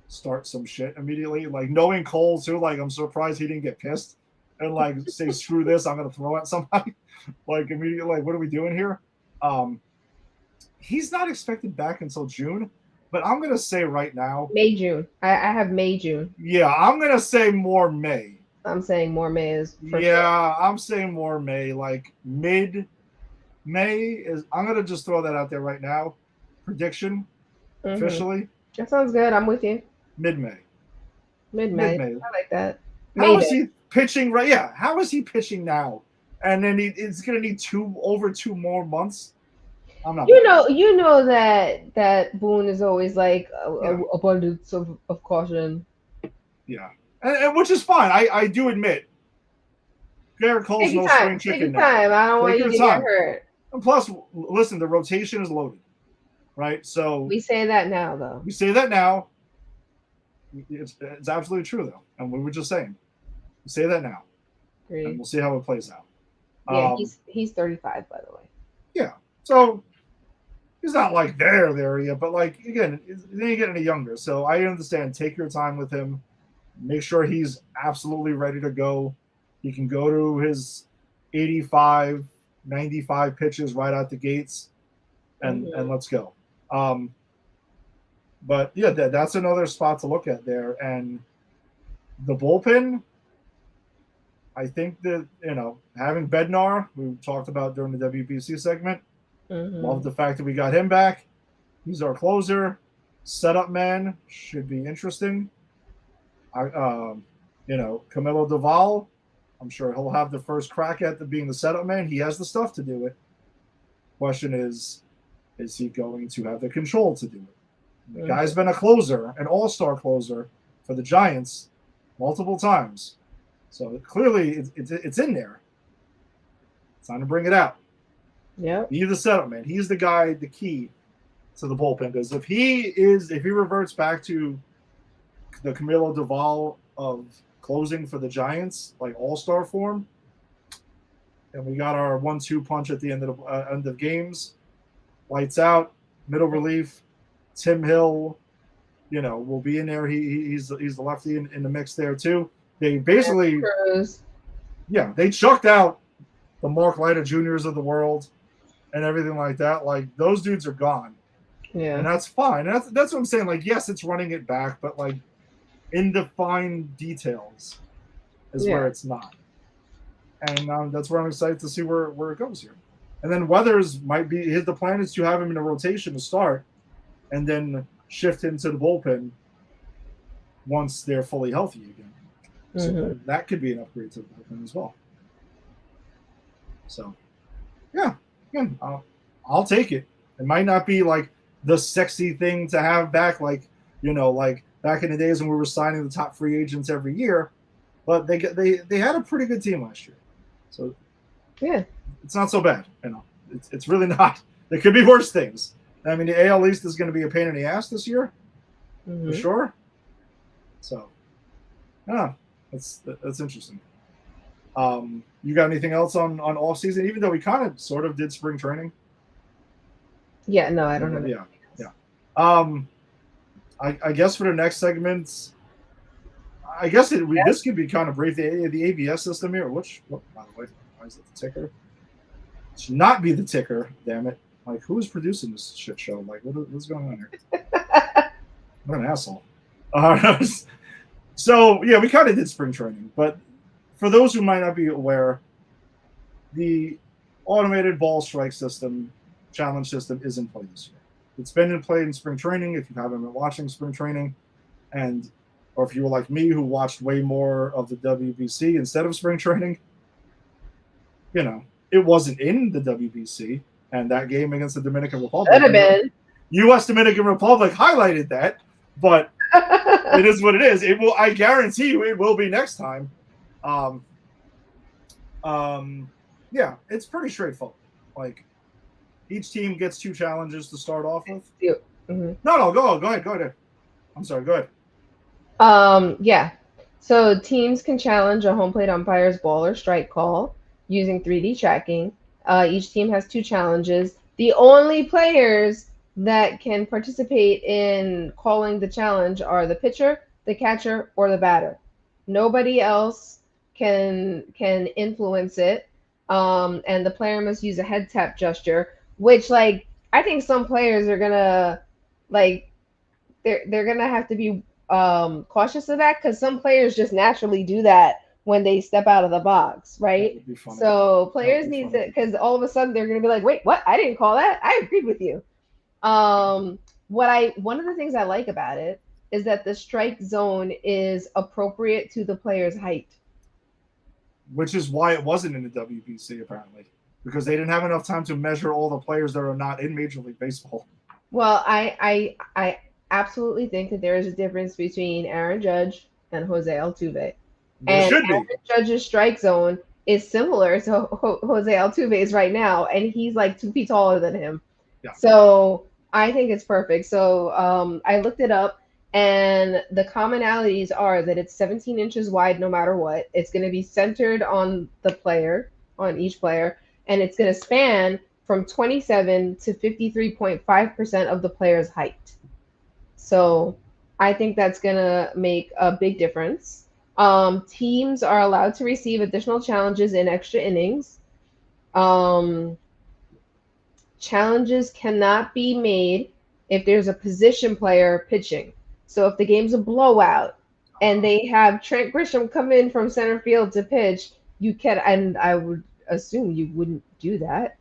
start some shit immediately. Like knowing Cole too, like I'm surprised he didn't get pissed and like say screw this, I'm gonna throw at somebody. Like immediately, like what are we doing here? He's not expected back until June. But I'm gonna say right now, May, June. I have May, June. Yeah, I'm gonna say more May. I'm saying more May is. Sure. I'm saying more May, like mid May is. I'm gonna just throw that out there right now. Prediction officially. That sounds good. I'm with you. Mid May. Mid May. I like that. How is he pitching right? Yeah. How is he pitching now? And then it's gonna need over 2 more months. I'm not. You know that Boone is always like abundance of caution. Yeah, and which is fine. I do admit, Garrett Cole's no spring chicken now. Take your time. I don't want you to get hurt. And plus, listen, the rotation is loaded, right? So we say that now, though. We say that now. It's absolutely true, though, and we were just saying. We say that now, and we'll see how it plays out. Yeah, he's 35, by the way. Yeah, so he's not like there yet, but like again, he ain't getting any younger. So I understand. Take your time with him. Make sure he's absolutely ready to go. He can go to his 85, 95 pitches right out the gates, and let's go. But yeah, that's another spot to look at there. And the bullpen, I think that having Bednar, we talked about during the WBC segment. Love the fact that we got him back. He's our closer. Setup man should be interesting. Camilo Doval, I'm sure he'll have the first crack at being the setup man. He has the stuff to do it. Question is he going to have the control to do it? The guy's been a closer, an all-star closer for the Giants multiple times. So clearly it's in there. It's time to bring it out. Yeah. He's the setup man. He's the guy, the key to the bullpen. Because if he reverts back to the Camilo Doval of closing for the Giants, like all-star form, and we got our 1-2 punch at the end of games. Lights out, middle relief. Tim Hill, will be in there. He's the lefty in the mix there too. They basically, they chucked out the Mark Leiter Juniors of the world and everything like that. Like those dudes are gone. Yeah, and that's fine. And that's what I'm saying. Like, yes, it's running it back, but like in the fine details is where it's not. And that's where I'm excited to see where it goes here. And then Weathers might be the plan is to have him in a rotation to start, and then shift into the bullpen once they're fully healthy again. So that could be an upgrade to the bullpen as well. So, yeah, again, I'll take it. It might not be like the sexy thing to have back, like back in the days when we were signing the top free agents every year, but they had a pretty good team last year. So yeah, it's not so bad. It's really not. There could be worse things. I mean, the AL East is going to be a pain in the ass this year, for sure. So, that's interesting. You got anything else on off season? Even though we kind of sort of did spring training. Yeah, no, I don't have. Yeah. I guess for the next segments, I guess this could be kind of brief. The ABS system here, by the way, why is it the ticker? It should not be the ticker. Damn it! Like, who is producing this shit show? Like, what's going on here? What an asshole. So yeah, we kind of did spring training, but for those who might not be aware, the automated ball strike system, challenge system, is in play this year. It's been in play in spring training. If you haven't been watching spring training, or if you were like me who watched way more of the WBC instead of spring training, it wasn't in the WBC, and that game against the Dominican Republic, should have been. U.S. Dominican Republic highlighted that, but it is what it is. It will. I guarantee you, it will be next time. Yeah, it's pretty straightforward. Like, each team gets 2 challenges to start off with. No, go ahead. I'm sorry, go ahead. Yeah. So teams can challenge a home plate umpire's ball or strike call using 3D tracking. Each team has 2 challenges. The only players that can participate in calling the challenge are the pitcher, the catcher, or the batter. Nobody else can influence it. And the player must use a head tap gesture, which, like, I think some players are gonna, like, they're gonna have to be cautious of that, because some players just naturally do that when they step out of the box, right? So players need to, because all of a sudden they're gonna be like, wait, what? I didn't call that. I agreed with you. One of the things I like about it is that the strike zone is appropriate to the player's height. Which is why it wasn't in the WBC, apparently, because they didn't have enough time to measure all the players that are not in Major League Baseball. Well, I absolutely think that there is a difference between Aaron Judge and Jose Altuve. And Aaron Judge's strike zone is similar to Jose Altuve's right now, and he's like 2 feet taller than him. Yeah. So I think it's perfect. So I looked it up, and the commonalities are that it's 17 inches wide no matter what. It's going to be centered on the player, on each player, and it's going to span from 27 to 53.5% of the player's height. So I think that's going to make a big difference. Teams are allowed to receive additional challenges in extra innings. Challenges cannot be made if there's a position player pitching. So if the game's a blowout and they have Trent Grisham come in from center field to pitch, you can, and I would assume you wouldn't do that.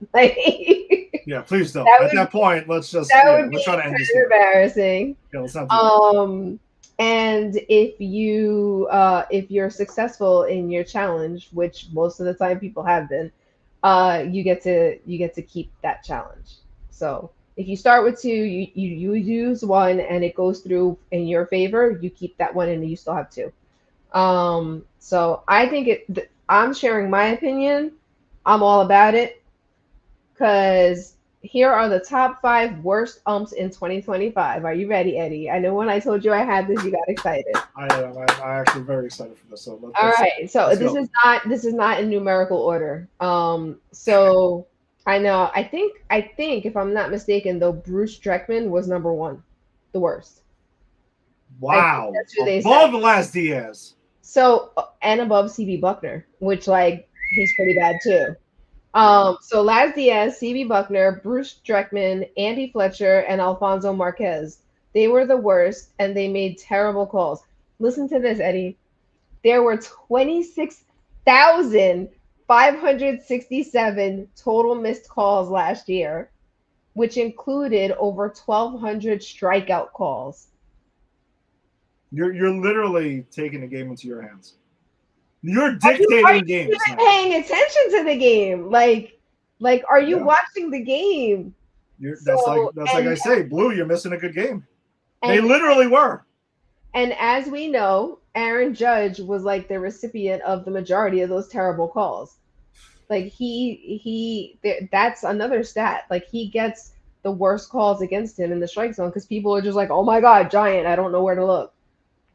Yeah, please don't. At that point, let's just would be kind of embarrassing. Yeah, let's not do and if you're successful in your challenge, which most of the time people have been, you get to keep that challenge. So if you start with 2, you use 1 and it goes through in your favor, you keep that 1 and you still have 2. So I think I'm sharing my opinion. I'm all about it, because Here are the top 5 worst umps in 2025. Are you ready, Eddie? I know when I told you I had this, you got excited. I am. I actually very excited for this. So All right. So let's this go. is not in numerical order. So I know. I think if I'm not mistaken, though, Bruce Dreckman was number one, the worst. I think Wow, that's who they said. above Last Diaz. So and above CB Buckner, which like he's pretty bad too. Yeah. So Laz Diaz, CB Buckner, Bruce Dreckman, Andy Fletcher, and Alfonso Marquez. They were the worst, and they made terrible calls. Listen to this, Eddie. There were 26,567 total missed calls last year, which included over 1,200 strikeout calls. You're literally taking the game into your hands. You're Are dictating you even games now. paying attention to the game? Like, are you Yeah. watching the game? That's So, like I say, Blue, you're missing a good game. They and literally were. And as we know, Aaron Judge was like the recipient of the majority of those terrible calls. Like that's another stat. Like he gets the worst calls against him in the strike zone because people are just like, "Oh my God, Giant! I don't know where to look."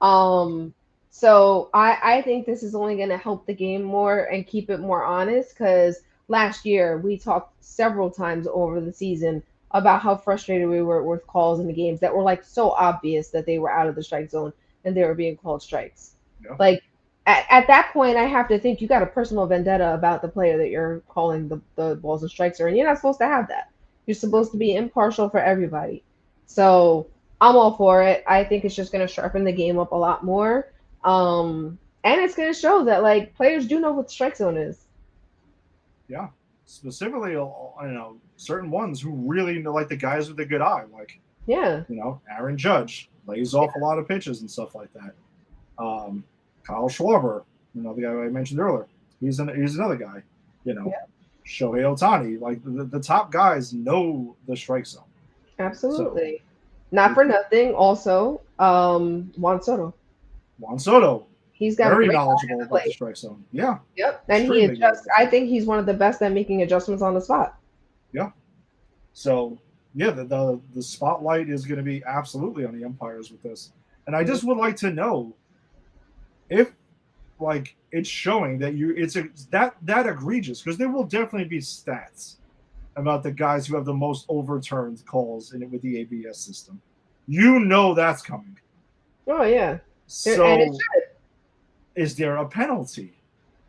Um, so I think this is only going to help the game more and keep it more honest because last year we talked several times over the season about how frustrated we were with calls in the games that were like so obvious that they were out of the strike zone and they were being called strikes. Yeah. Like at that point, I have to think you got a personal vendetta about the player that you're calling the balls and strikes are, and you're not supposed to have that. You're supposed to be impartial for everybody. So I'm all for it. I think it's just going to sharpen the game up a lot more. And it's going to show that like players do know what the strike zone is. Yeah. Specifically, certain ones who really know, like the guys with a good eye, like Yeah. Aaron Judge lays off a lot of pitches and stuff like that. Kyle Schwarber, the guy I mentioned earlier, he's another guy. Yeah. Shohei Ohtani, like the top guys know the strike zone. Absolutely. So, Not for nothing. Also, Juan Soto. Juan Soto, He's got a very great eye at knowledgeable the about the plate. strike zone. Yeah. Yep. And he Extremely adjusts. knowledgeable. I think he's one of the best at making adjustments on the spot. Yeah. So yeah, the spotlight is going to be absolutely on the umpires with this, and I just would like to know if like it's showing that that egregious, because there will definitely be stats about the guys who have the most overturned calls in it with the ABS system. That's coming. Oh yeah. So is there a penalty?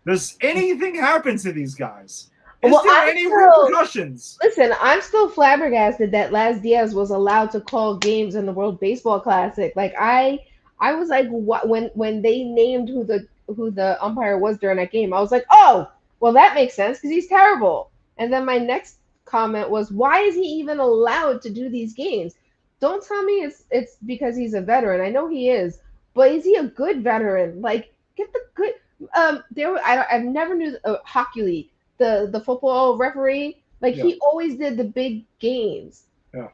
Does anything happen to these guys? Is there any repercussions? Listen, I'm still flabbergasted that Laz Diaz was allowed to call games in the World Baseball Classic. Like I was like, what when they named who the umpire was during that game, I was like, oh, well that makes sense because he's terrible. And then my next comment was, why is he even allowed to do these games? Don't tell me it's because he's a veteran. I know he is, but is he a good veteran? Like, get the good. I've never knew hockey league the football referee. Like he always did the big games. Yeah.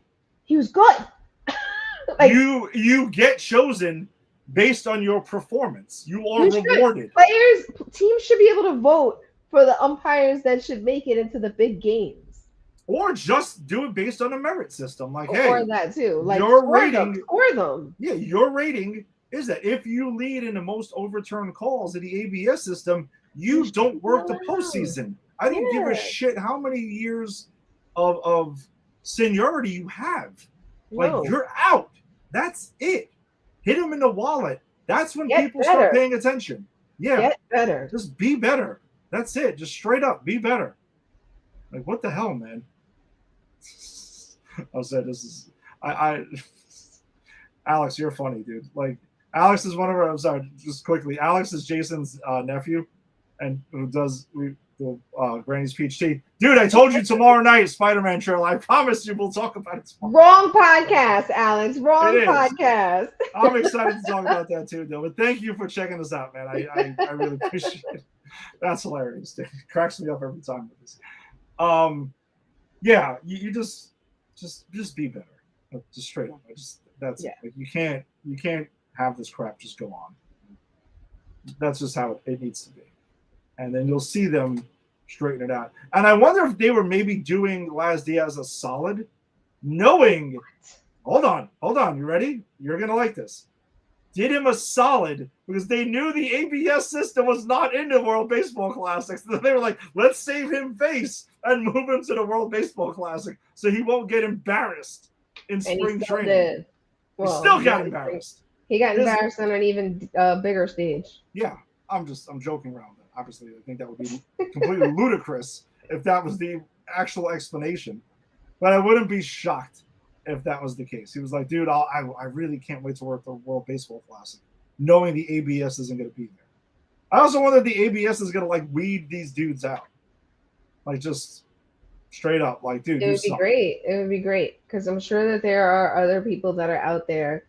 He was good. Like you get chosen based on your performance. You are rewarded. Teams should be able to vote for the umpires that should make it into the big games. Or just do it based on a merit system. Like, or that too. Like your rating, score them. Yeah, your rating is that if you lead in the most overturned calls in the ABS system, you don't work the postseason. I don't give a shit how many years of seniority you have. Like, you're out. That's it. Hit them in the wallet. That's when people start paying attention. Yeah. Get better. Just be better. That's it. Just straight up, be better. Like, what the hell, man? I said this is Alex, you're funny, dude. Like, Alex is one of our. I'm sorry, just quickly. Alex is Jason's nephew, and who does Granny's Peach Tea. Dude, I told you tomorrow night, Spider-Man trailer. I promise you, we'll talk about it tomorrow. Wrong podcast, Alex. Wrong podcast. I'm excited to talk about that too, though. But thank you for checking us out, man. I really appreciate it. That's hilarious. It cracks me up every time with this. Yeah, you just be better. Just straight up. That's it. Like, you can't have this crap just go on. That's just how it needs to be. And then you'll see them straighten it out. And I wonder if they were maybe doing Laz Diaz a solid, knowing. Hold on. You ready? You're gonna like this. Did him a solid because they knew the ABS system was not in the World Baseball Classic. So they were like, let's save him face and move him to the World Baseball Classic so he won't get embarrassed in spring training. Well, he still got embarrassed. He got embarrassed on an even bigger stage. Yeah, I'm joking around. Obviously, I think that would be completely ludicrous if that was the actual explanation. But I wouldn't be shocked if that was the case. He was like, dude, I really can't wait to work the World Baseball Classic, knowing the ABS isn't going to be there. I also wonder if the ABS is going to, like, weed these dudes out. Like, just straight up. Like, dude, it would be great. It would be great. Because I'm sure that there are other people that are out there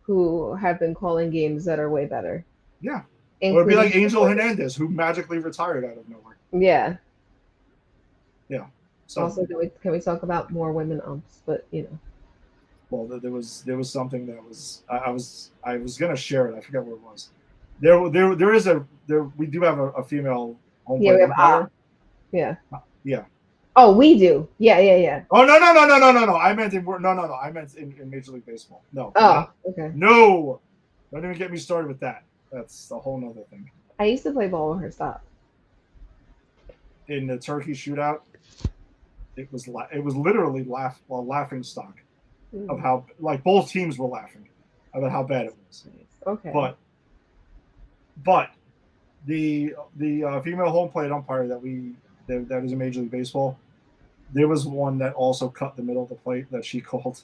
who have been calling games that are way better. Yeah. It would be like Angel Hernandez, who magically retired out of nowhere. Yeah. Yeah. So, also, can we talk about more women umps? But, you know. Well, there was something that was I was gonna share it. I forget what it was. We do have a female home plate umpire. Yeah. Yeah. Oh, we do. Yeah. Oh no! I meant I meant in Major League Baseball. No. Oh, okay. No, don't even get me started with that. That's a whole nother thing. I used to play ball with her. Stop. In the turkey shootout, it was literally laughing stock of how, like, both teams were laughing about how bad it was. Okay. But the female home plate umpire that is in Major League Baseball, there was one that also cut the middle of the plate that she called,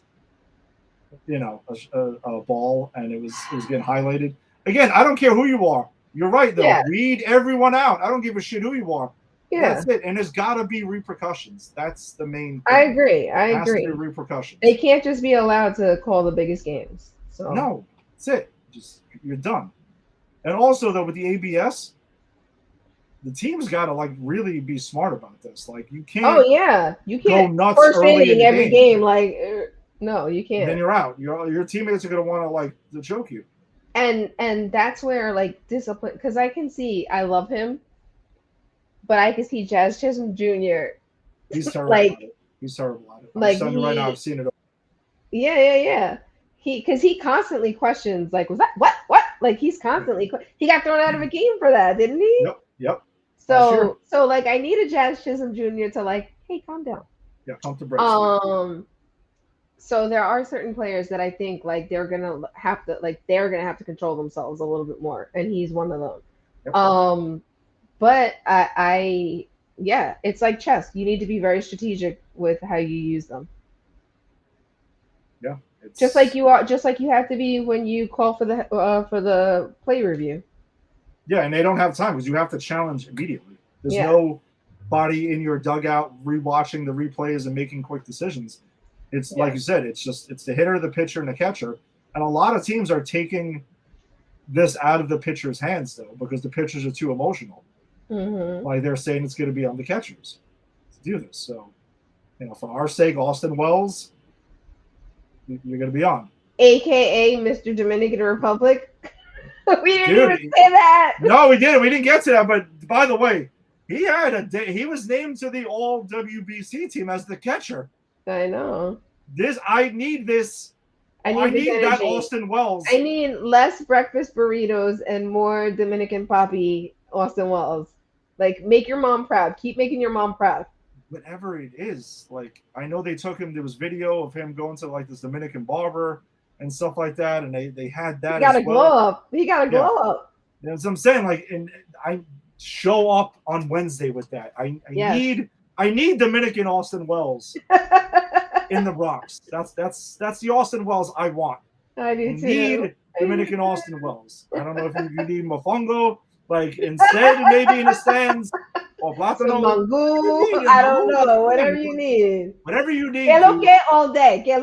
a ball, and it was getting highlighted. Again, I don't care who you are. You're right, though. Yeah. Weed everyone out. I don't give a shit who you are. Yeah. That's it. And there's got to be repercussions. That's the main thing. I agree. Has to be repercussions. They can't just be allowed to call the biggest games. So no, that's it. You're done. And also, though, with the ABS, the team's got to, like, really be smart about this. Like, you can't. Oh yeah, you can't go nuts first early in every game. Like, no, you can't. Then you're out. Your teammates are gonna want to, like, to choke you. And that's where, like, discipline. Because I can see, I love him, but I can see Jazz Chisholm Jr. He's terrible. He's terrible at it. I'm telling you right now, I've seen it all. Yeah. Because he constantly questions, like, was that what? Like, he's constantly he got thrown out of a game for that, didn't he? Yep. So like, I need a Jazz Chisholm Jr. to, like, hey, calm down. Yeah, pump the brakes. So there are certain players that I think, like, they're gonna have to control themselves a little bit more, and he's one of them. Yep. But it's like chess. You need to be very strategic with how you use them. Yeah. Just like you have to be when you call for the play review. Yeah, and they don't have time because you have to challenge immediately. There's nobody in your dugout rewatching the replays and making quick decisions. It's like you said, it's the hitter, the pitcher, and the catcher. And a lot of teams are taking this out of the pitcher's hands, though, because the pitchers are too emotional. Mm-hmm. Like, they're saying it's going to be on the catchers to do this. So, for our sake, Austin Wells, you're going to be on. AKA Mr. Dominican Republic. We didn't even say that. No, we didn't. We didn't get to that. But by the way, he had a day. He was named to the All WBC team as the catcher. I know. I need this. I need that Austin Wells. I need less breakfast burritos and more Dominican Papi Austin Wells. Like, make your mom proud. Keep making your mom proud. Whatever it is. Like, I know they took him. There was video of him going to, like, this Dominican barber and stuff like that, and they had that. He got to glow up. He got to glow up. You know what I'm saying? Like, and I show up on Wednesday with that. I need Dominican Austin Wells in the Bronx. That's the Austin Wells I want. I do too. Need Dominican Austin Wells. I don't know if you need Mofongo, like, instead maybe in the stands, or Platano. I don't know. Whatever you need. Whatever you need. Que lo que all day. Yes.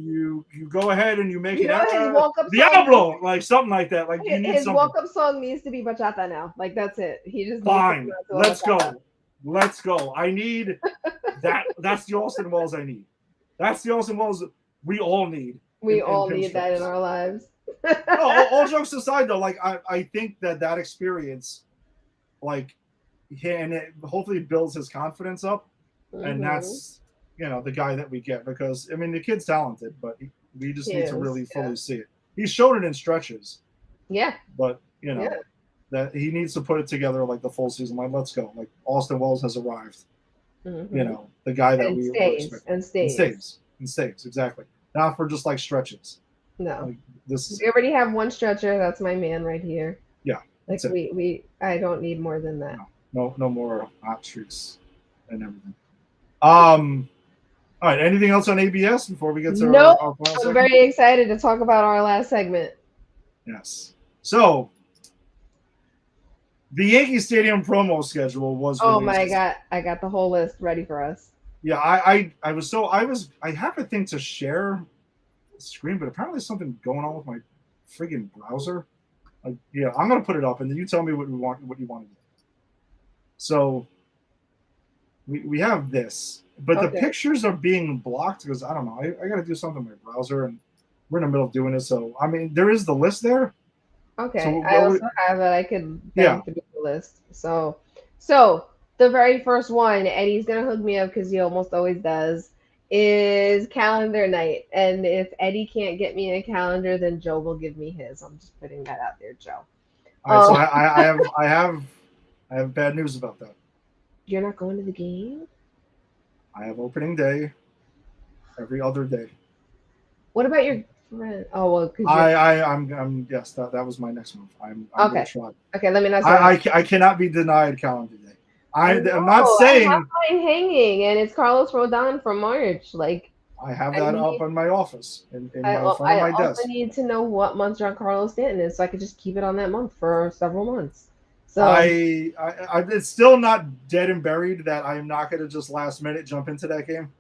You go ahead and you make it out. Diablo, like something like that. Like, you need his walk-up song needs to be bachata now. Like, that's it. He just fine. Let's go. I need that. That's the Austin Wells I need. That's the Austin Wells we all need. We all need that in our lives. No, all jokes aside, though, like, I think that experience, like, and it hopefully builds his confidence up. And Mhm. that's, the guy that we get, because I mean the kid's talented, but we just need to really fully see it. He's shown it in stretches. Yeah. But that he needs to put it together like the full season. Like, let's go. Like, Austin Wells has arrived. Mhm. The guy that And we were stays, expecting. and stays. And stays, exactly. Not for just like stretches. No. Like, this is We already have one stretcher. That's my man right here. Yeah. Like I don't need more than that. No more hot streaks and everything. All right. Anything else on ABS before we get to our final segment? I'm very excited to talk about our last segment. Yes. So the Yankee Stadium promo schedule was released. Oh my God. I got the whole list ready for us. Yeah, I have a thing to share the screen, but apparently something going on with my friggin' browser. I'm gonna put it up, and then you tell me what you want to do. So we have this, but the pictures are being blocked because I don't know. I got to do something with my browser, and we're in the middle of doing it. So I mean, there is the list there. Okay, so I also have it. I could through the list. So the very first one, Eddie's gonna hook me up because he almost always does, is calendar night. And if Eddie can't get me a calendar, then Joe will give me his. I'm just putting that out there, Joe. All right, so I have bad news about that. You're not going to the game? I have opening day every other day. What about your friend? Oh well, I'm yes, that was my next move. I'm okay. Okay, let me not. I cannot be denied calendar day. I'm not saying I have mine hanging, and it's Carlos Rodon from March. Like I have that up in my office in front of my desk. I also need to know what month Giancarlo Stanton is, so I could just keep it on that month for several months. So it's still not dead and buried that I'm not going to just last minute jump into that game,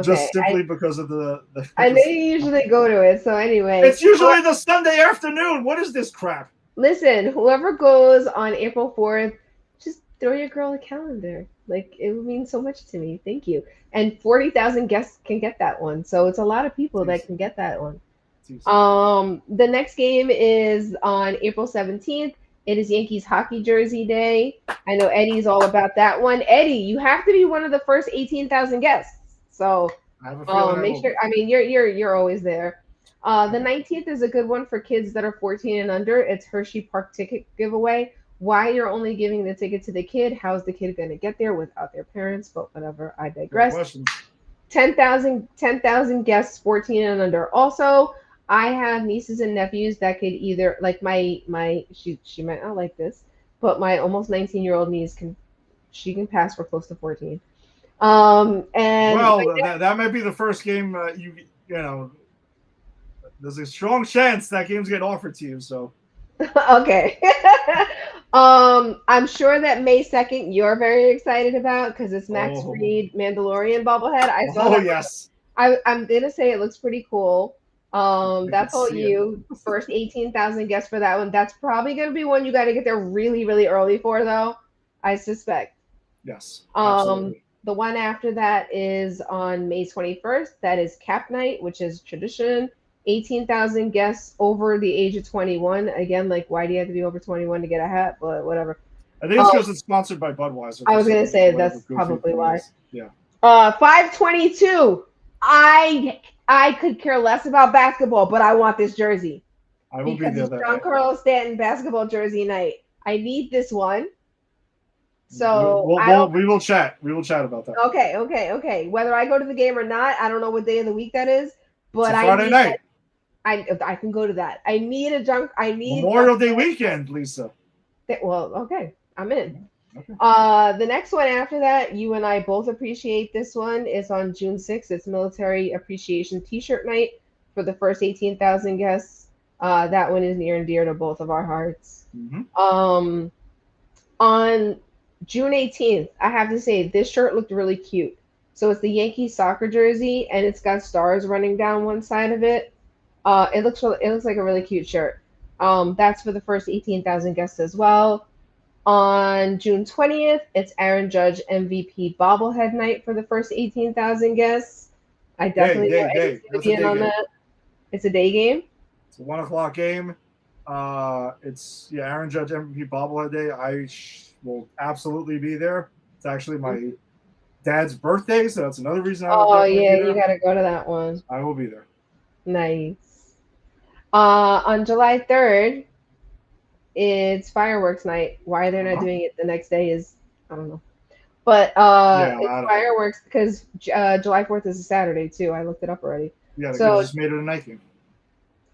just simply because of the. I know you usually go to it, so anyway. It's usually the Sunday afternoon. What is this crap? Listen, whoever goes on April 4th, just throw your girl a calendar. Like, it would mean so much to me. Thank you. And 40,000 guests can get that one, so it's a lot of people that can get that one. The next game is on April 17th. It is Yankees hockey jersey day. I know Eddie's all about that one. Eddie, you have to be one of the first 18,000 guests. So make sure. I mean, you're always there. The 19th is a good one for kids that are 14 and under. It's Hershey Park ticket giveaway. Why you're only giving the ticket to the kid? How's the kid going to get there without their parents? But whatever. I digress. 10,000 guests 14 and under. Also, I have nieces and nephews that could either like she might not like this, but my almost 19-year-old niece can pass for close to 14. And that might be the first game you know. There's a strong chance that game's getting offered to you. So okay. I'm sure that May 2nd you're very excited about because it's Max Fried Mandalorian bobblehead. I saw that. Yes. I'm gonna say it looks pretty cool. That's all you. First 18,000 guests for that one. That's probably going to be one you got to get there really, really early for, though, I suspect. Yes. Absolutely. The one after that is on May 21st. That is Cap Night, which is tradition. 18,000 guests over the age of 21. Again, like, why do you have to be over 21 to get a hat? But whatever. I think it's because it's sponsored by Budweiser. I was going to say that's probably why. Yeah. 522. I could care less about basketball, but I want this jersey. I will be there. Giancarlo Stanton basketball jersey night. I need this one. So we will chat. We will chat about that. Okay. Whether I go to the game or not, I don't know what day of the week that is, but it's Friday night. I can go to that. I need Memorial Day weekend, Lisa. Okay, I'm in. Okay. The next one after that, you and I both appreciate this one, is on June 6th. It's Military Appreciation T-shirt night for the first 18,000 guests. That one is near and dear to both of our hearts. Mm-hmm. On June 18th, I have to say this shirt looked really cute. So it's the Yankee soccer jersey, and it's got stars running down one side of it. It looks like a really cute shirt. That's for the first 18,000 guests as well. On June 20th, it's Aaron Judge MVP bobblehead night for the first 18,000 guests. I definitely know Eddie's going to be in on that. It's a day game? It's a 1 o'clock game. It's Aaron Judge MVP bobblehead day. I will absolutely be there. It's actually my dad's birthday, so that's another reason I will Oh definitely yeah, be you there. gotta go to that one. I will be there. Nice. On July 3rd, it's fireworks night. Why they're not doing it the next day is I don't know. But Yeah, it's I don't know. fireworks because July 4th is a Saturday too. I looked it up already. Yeah, they So just made it a night game.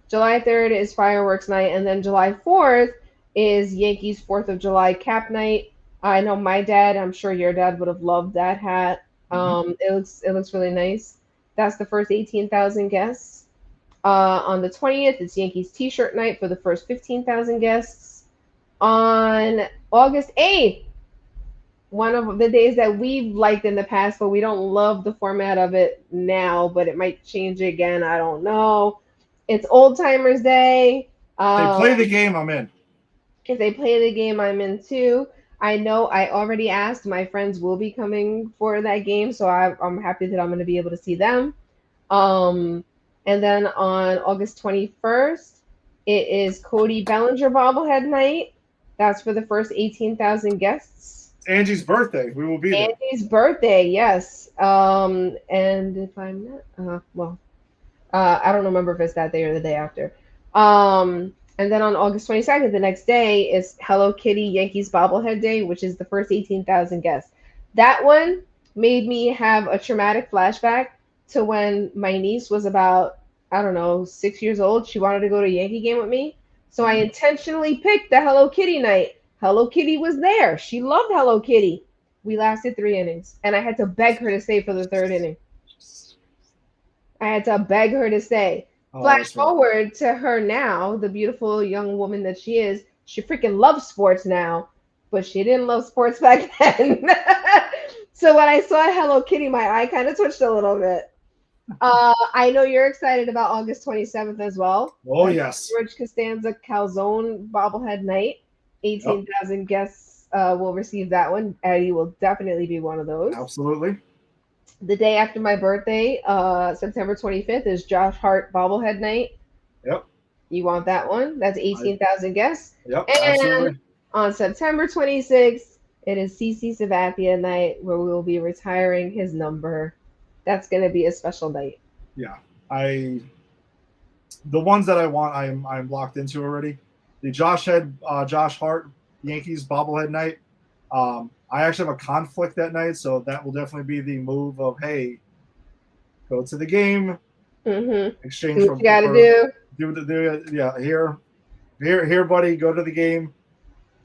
July 3rd is fireworks night, and then July 4th is Yankees 4th of July cap night. I know my dad. I'm sure your dad would have loved that hat. It looks really nice. That's the first 18,000 guests. On the 20th, it's Yankees T-shirt night for the first 15,000 guests. On August 8th, one of the days that we've liked in the past, but we don't love the format of it now, but it might change again. I don't know. It's Old Timers Day. If they play the game, I'm in. If they play the game, I'm in too. I know I already asked. My friends will be coming for that game, so I'm happy that I'm going to be able to see them. Um, and then on August 21st, it is Cody Bellinger bobblehead night. That's for the first 18,000 guests. It's Angie's birthday. We will be there. Angie's birthday, yes. And if I'm not, I don't remember if it's that day or the day after. And then on August 22nd, the next day, is Hello Kitty Yankees bobblehead day, which is the first 18,000 guests. That one made me have a traumatic flashback to when my niece was about, I don't know, 6 years old. She wanted to go to a Yankee game with me. So I intentionally picked the Hello Kitty night. Hello Kitty was there. She loved Hello Kitty. We lasted 3 innings, and I had to beg her to stay for the 3rd inning. I had to beg her to stay. Flash forward to her now, the beautiful young woman that she is. She freaking loves sports now, but she didn't love sports back then. So when I saw Hello Kitty, my eye kind of twitched a little bit. I know you're excited about August 27th as well. Oh, yes. George Costanza Calzone bobblehead night. 18,000 guests will receive that one. Eddie will definitely be one of those. Absolutely. The day after my birthday, September 25th, is Josh Hart bobblehead night. Yep. You want that one? That's 18,000 guests. Yep, and absolutely. On September 26th, it is CC Sabathia night, where we will be retiring his number. That's going to be a special night. Yeah. The ones that I want, I'm locked into already. The Josh Hart Yankees bobblehead night. I actually have a conflict that night, so that will definitely be the move of, hey, go to the game, exchange do what you got to do. Yeah, here, buddy, go to the game.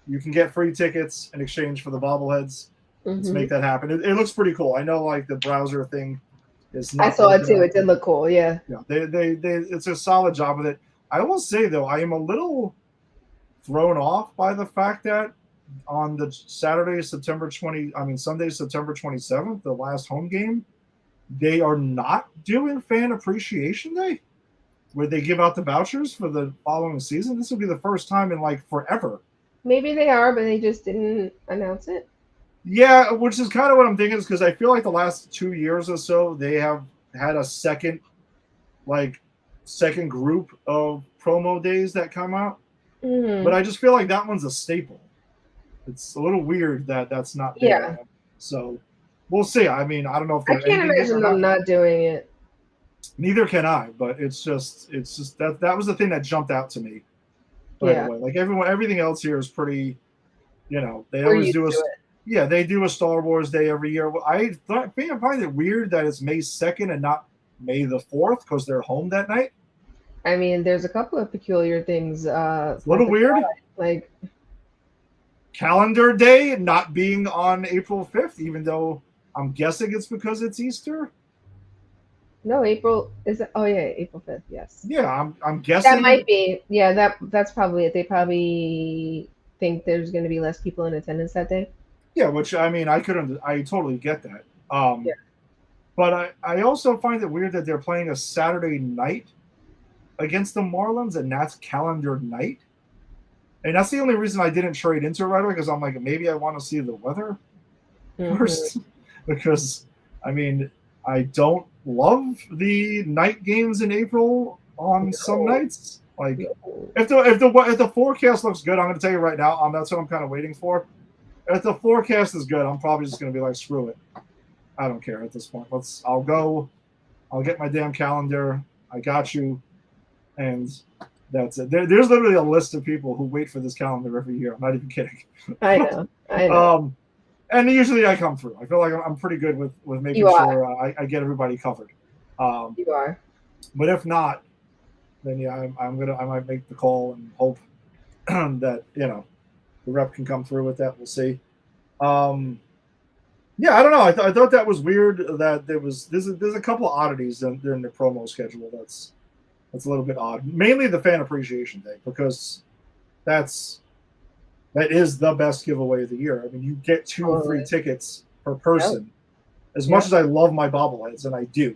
You can get free tickets in exchange for the bobbleheads. Let's make that happen. It looks pretty cool. I know, like, the browser thing is not. I saw it too. It did look cool. Yeah. Yeah, it's a solid job with it. I will say though, I am a little thrown off by the fact that on the Sunday, September 27th, the last home game, they are not doing Fan Appreciation Day, where they give out the vouchers for the following season. This will be the first time in like forever. Maybe they are, but they just didn't announce it. Yeah, which is kind of what I'm thinking, is because I feel like the last 2 years or so, they have had a second group of promo days that come out. But I just feel like that one's a staple. It's a little weird that that's not there. Yeah. So we'll see. I mean, I don't know if I can't imagine them not doing it. Neither can I, but it's just that was the thing that jumped out to me right away. Like everything else here is pretty, they always do they do a Star Wars Day every year. I find it weird that it's May 2nd and not May the 4th because they're home that night. I mean, there's a couple of peculiar things. A little weird. Like calendar day not being on April 5th, even though I'm guessing it's because it's Easter. No, April is it? Oh yeah, April 5th. Yes. Yeah, I'm guessing that might be. Yeah, that's probably it. They probably think there's going to be less people in attendance that day. Yeah, which I mean, I totally get that. But I also find it weird that they're playing a Saturday night against the Marlins, and that's calendar night. And that's the only reason I didn't trade into it right away, because I'm like, maybe I want to see the weather first. Because, I mean, I don't love the night games in April on some nights. Like if the forecast looks good, I'm going to tell you right now. That's what I'm kind of waiting for. If the forecast is good, I'm probably just going to be like, screw it. I don't care at this point. I'll go. I'll get my damn calendar. I got you, and that's it. There's literally a list of people who wait for this calendar every year. I'm not even kidding. I know. And usually I come through. I feel like I'm pretty good with making sure I get everybody covered. You are. But if not, then yeah, I might make the call and hope that the rep can come through with that. We'll see. Yeah, I don't know. I thought that was weird that there's a couple of oddities during the promo schedule. That's a little bit odd. Mainly the fan appreciation day, because that is the best giveaway of the year. I mean, you get 2 free tickets per person. Yep. As much as I love my bobbleheads, and I do,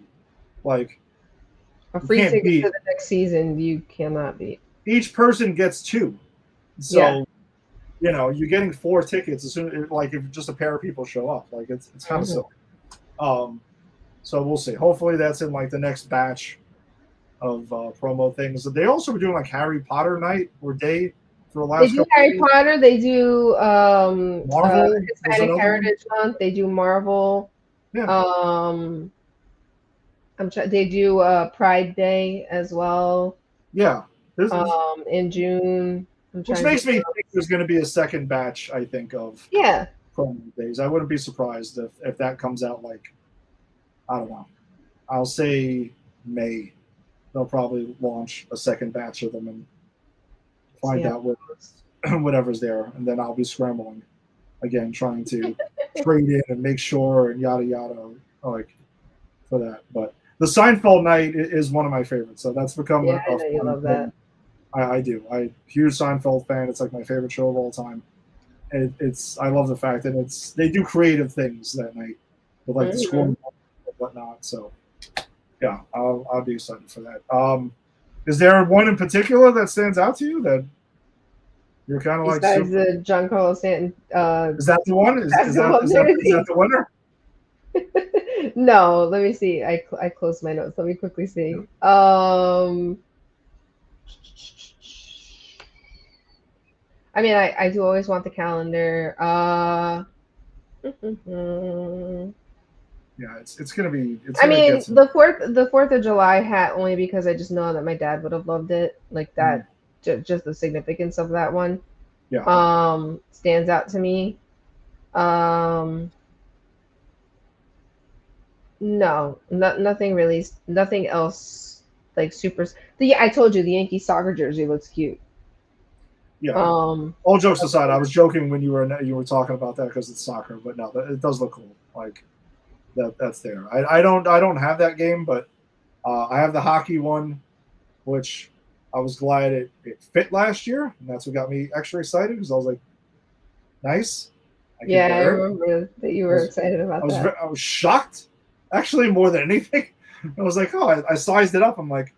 like a free ticket for the next season, you cannot beat. Each person gets 2, so you're getting 4 tickets as soon like if just a pair of people show up. Like it's kind of silly. So we'll see. Hopefully that's in like the next batch of promo things. They also were doing like Harry Potter night or day for the last. They do Harry Potter. They do Marvel. Hispanic Heritage Month. They do Marvel. Yeah. They do Pride Day as well. Yeah. In June. Which makes me think there's going to be a second batch, I think, of promo days. I wouldn't be surprised if that comes out like, I don't know, I'll say May. They'll probably launch a second batch of them and find out whatever's there. And then I'll be scrambling again, trying to trade in and make sure and yada, yada, like for that. But the Seinfeld night is one of my favorites. So that's become I know you love that. I do. I'm a huge Seinfeld fan. It's like my favorite show of all time. I love the fact that they do creative things that night with like the score and whatnot. So yeah, I'll be excited for that. Is there one in particular that stands out to you that you're kind of like? Besides the Giancarlo Stanton. Is that the one? Is that the winner? No, let me see. I closed my notes. Let me quickly see. I mean, I do always want the calendar. Yeah, it's gonna be. The 4th of July hat only because I just know that my dad would have loved it. Like that, just the significance of that one. Yeah. Stands out to me. No, nothing really. Nothing else like super. I told you the Yankee soccer jersey looks cute. Yeah. All jokes aside, I was joking when you were talking about that because it's soccer, but no, it does look cool. Like that's there. I don't have that game, but I have the hockey one, which I was glad it fit last year, and that's what got me extra excited because I was like, nice. I remember that you were excited about that. I was shocked, actually, more than anything. I was like, oh, I sized it up. I'm like,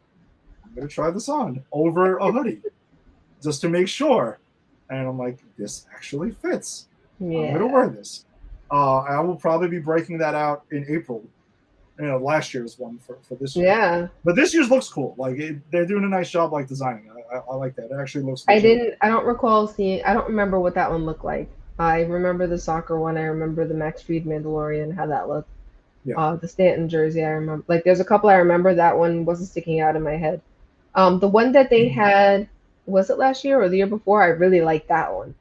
I'm gonna try this on over a hoodie. Just to make sure. And I'm like, this actually fits. Yeah. I'm going to wear this. I will probably be breaking that out in April. Last year's one for this year. Yeah. But this year's looks cool. Like they're doing a nice job like designing it. I like that. It actually looks I don't recall seeing, I don't remember what that one looked like. I remember the soccer one. I remember the Max Fried Mandalorian, how that looked. Yeah. The Stanton jersey, I remember. Like there's a couple I remember. That one wasn't sticking out in my head. The one that they had, was it last year or the year before? I really liked that one.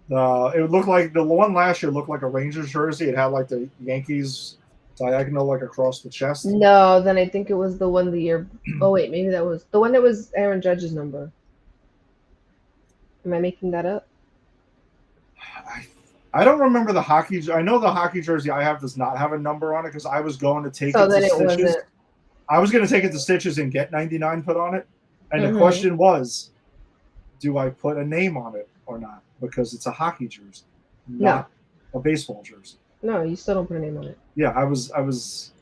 It looked like the one last year looked like a Rangers jersey. It had like the Yankees diagonal like across the chest. No, then I think it was the one the year. Oh wait, maybe that was the one that was Aaron Judge's number. Am I making that up? I don't remember the hockey. I know the hockey jersey I have does not have a number on it because I was going to take it to Stitches. I was going to take it to Stitches and get 99 put on it, and the question was, do I put a name on it or not? Because it's a hockey jersey, not a baseball jersey. No, you still don't put a name on it. Yeah, I was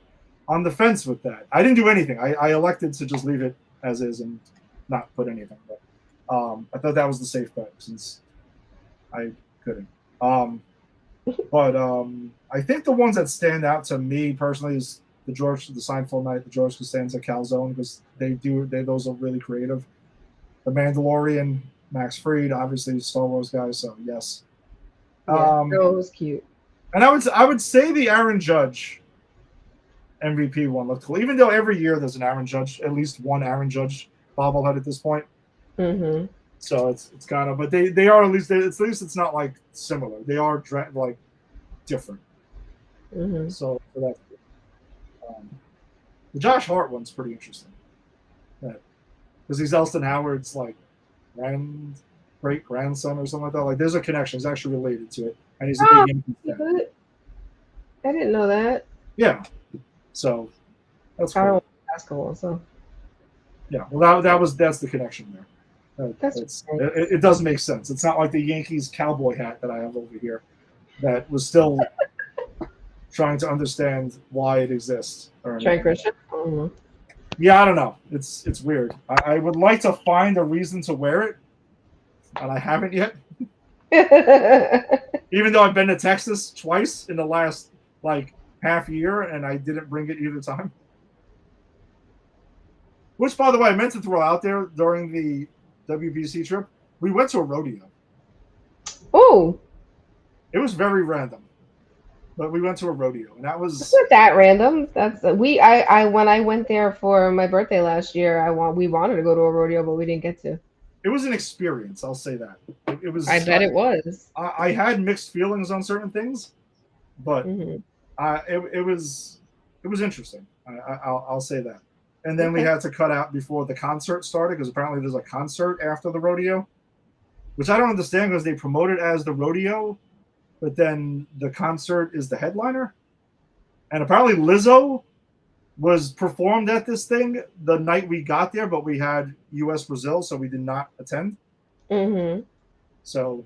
on the fence with that. I didn't do anything. I elected to just leave it as is and not put anything. But I thought that was the safe bet since I couldn't. But I think the ones that stand out to me personally is the Seinfeld night, the George Costanza calzone, because those are really creative. The Mandalorian, Max Fried, obviously Star Wars guy. So yes. Yeah, it was cute. And I would say the Aaron Judge MVP one looked cool. Even though every year there's an Aaron Judge, at least one Aaron Judge bobblehead at this point. Mm-hmm. So it's kind of, but they are at least it's not like similar. They are like different. Mm-hmm. So for that, the Josh Hart one's pretty interesting. Because he's Elston Howard's like great grandson or something like that. Like there's a connection. He's actually related to it, and he's a big Yankee fan. I didn't know that. Yeah. So that's I don't cool. want basketball, so yeah. Well, that's the connection there. It does make sense. It's not like the Yankees cowboy hat that I have over here that was still trying to understand why it exists. Trent Christian? Mm-hmm. Yeah, I don't know. It's weird. I would like to find a reason to wear it, and I haven't yet. Even though I've been to Texas twice in the last like half year, and I didn't bring it either time. Which, by the way, I meant to throw out there during the WBC trip. We went to a rodeo. Oh, it was very random, but we went to a rodeo, and that was it's not that random. That's I when I went there for my birthday last year, we wanted to go to a rodeo, but we didn't get to. It was an experience. I'll say that. It was. I bet it was. I had mixed feelings on certain things, but mm-hmm. It was interesting. I'll say that. And then we had to cut out before the concert started because apparently there's a concert after the rodeo, which I don't understand because they promote it as the rodeo, but then the concert is the headliner. And apparently Lizzo was performed at this thing the night we got there, but we had U.S.-Brazil, so we did not attend. Mm-hmm. So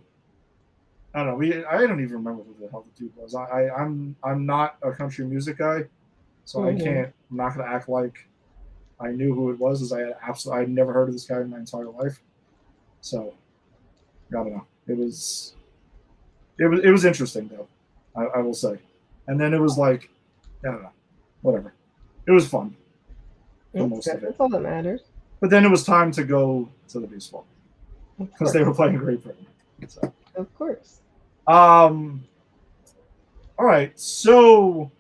I don't know. I don't even remember who the hell the dude was. I'm not a country music guy, so mm-hmm. I'm not gonna act like I knew who it was, as I'd never heard of this guy in my entire life. So I don't know. It was interesting though, I will say. And then it was like, I don't know, whatever. It was fun for most of it. That's all that matters. But then it was time to go to the baseball because they were playing Great Britain. So. Of course. All right. So,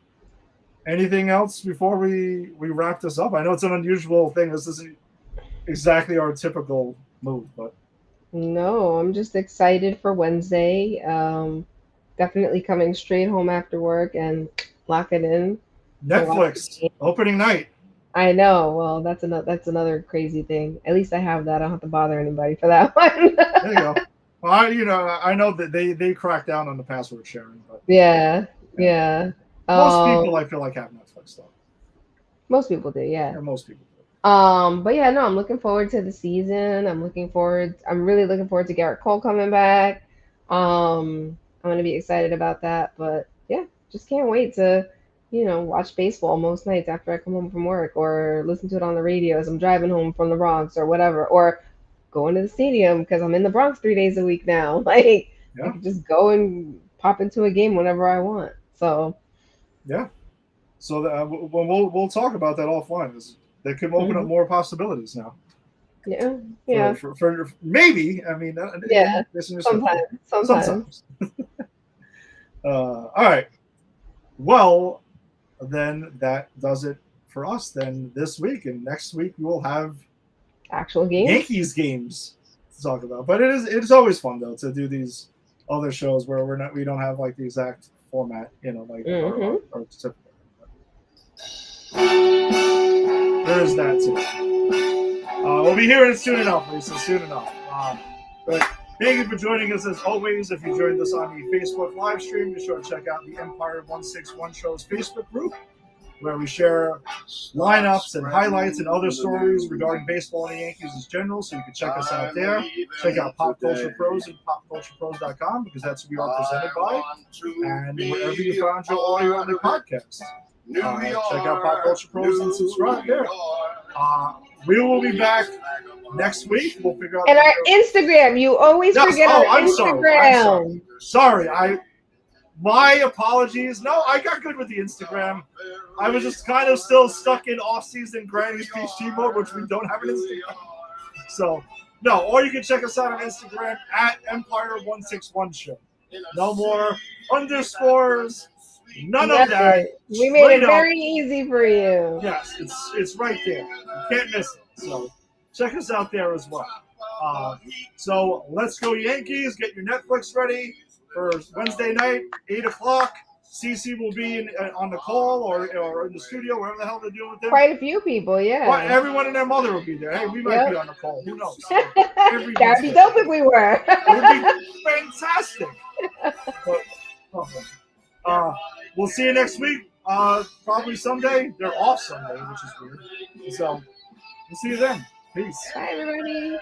anything else before we wrap this up? I know it's an unusual thing. This isn't exactly our typical move, but no, I'm just excited for Wednesday. Definitely coming straight home after work and lock it in. Netflix opening night. I know. Well, that's another crazy thing. At least I have that. I don't have to bother anybody for that one. There you go. Well, I know that they crack down on the password sharing, but yeah. Most people, I feel like, have Netflix though. Most people do, yeah. Most people do. But yeah, no, I'm looking forward to the season. I'm really looking forward to Garrett Cole coming back. I'm gonna be excited about that. But yeah, just can't wait to, watch baseball most nights after I come home from work, or listen to it on the radio as I'm driving home from the Bronx or whatever, or going to the stadium because I'm in the Bronx 3 days a week now. Like, I can just go and pop into a game whenever I want. So yeah. So we'll talk about that offline. They could open up more possibilities now. Yeah. For maybe. I mean, yeah. Sometimes. All right. Well, then that does it for us. Then this week and next week we will have actual games, Yankees games to talk about. But it's always fun though to do these other shows where we don't have like the exact format, like our typical. There's that too. We'll be hearing it soon enough, Lisa. Soon enough. But thank you for joining us as always. If you joined us on the Facebook live stream, be sure to check out the Empire 161 Show's Facebook group, where we share lineups and highlights and other stories regarding baseball and the Yankees in general. So you can check us out there. Check out Pop Culture Pros and popculturepros.com because that's who we are presented by. And wherever you found your audio on the podcast. Check out Pop Culture Pros and subscribe there. We will be back next week. We'll figure out. And our Instagram. You always forget our Instagram. Sorry. My apologies. No, I got good with the Instagram. I was just kind of still stuck in off-season Granny's PhD mode, which we don't have an Instagram. So No, or you can check us out on Instagram at Empire161 Show. No more underscores, none of that. We made Straight it up. very easy for you. Yes, it's right there. You can't miss it. So check us out there as well. So let's go Yankees. Get your Netflix ready for Wednesday night, 8 o'clock. CC will be on the call or in the studio, wherever the hell they're doing with them. Quite a few people, yeah. Well, everyone and their mother will be there. Hey, we might be on the call. Who knows? That'd be dope if we were. It would be fantastic. But, we'll see you next week. Probably Sunday. They're off Sunday, which is weird. So we'll see you then. Peace. Bye, everybody.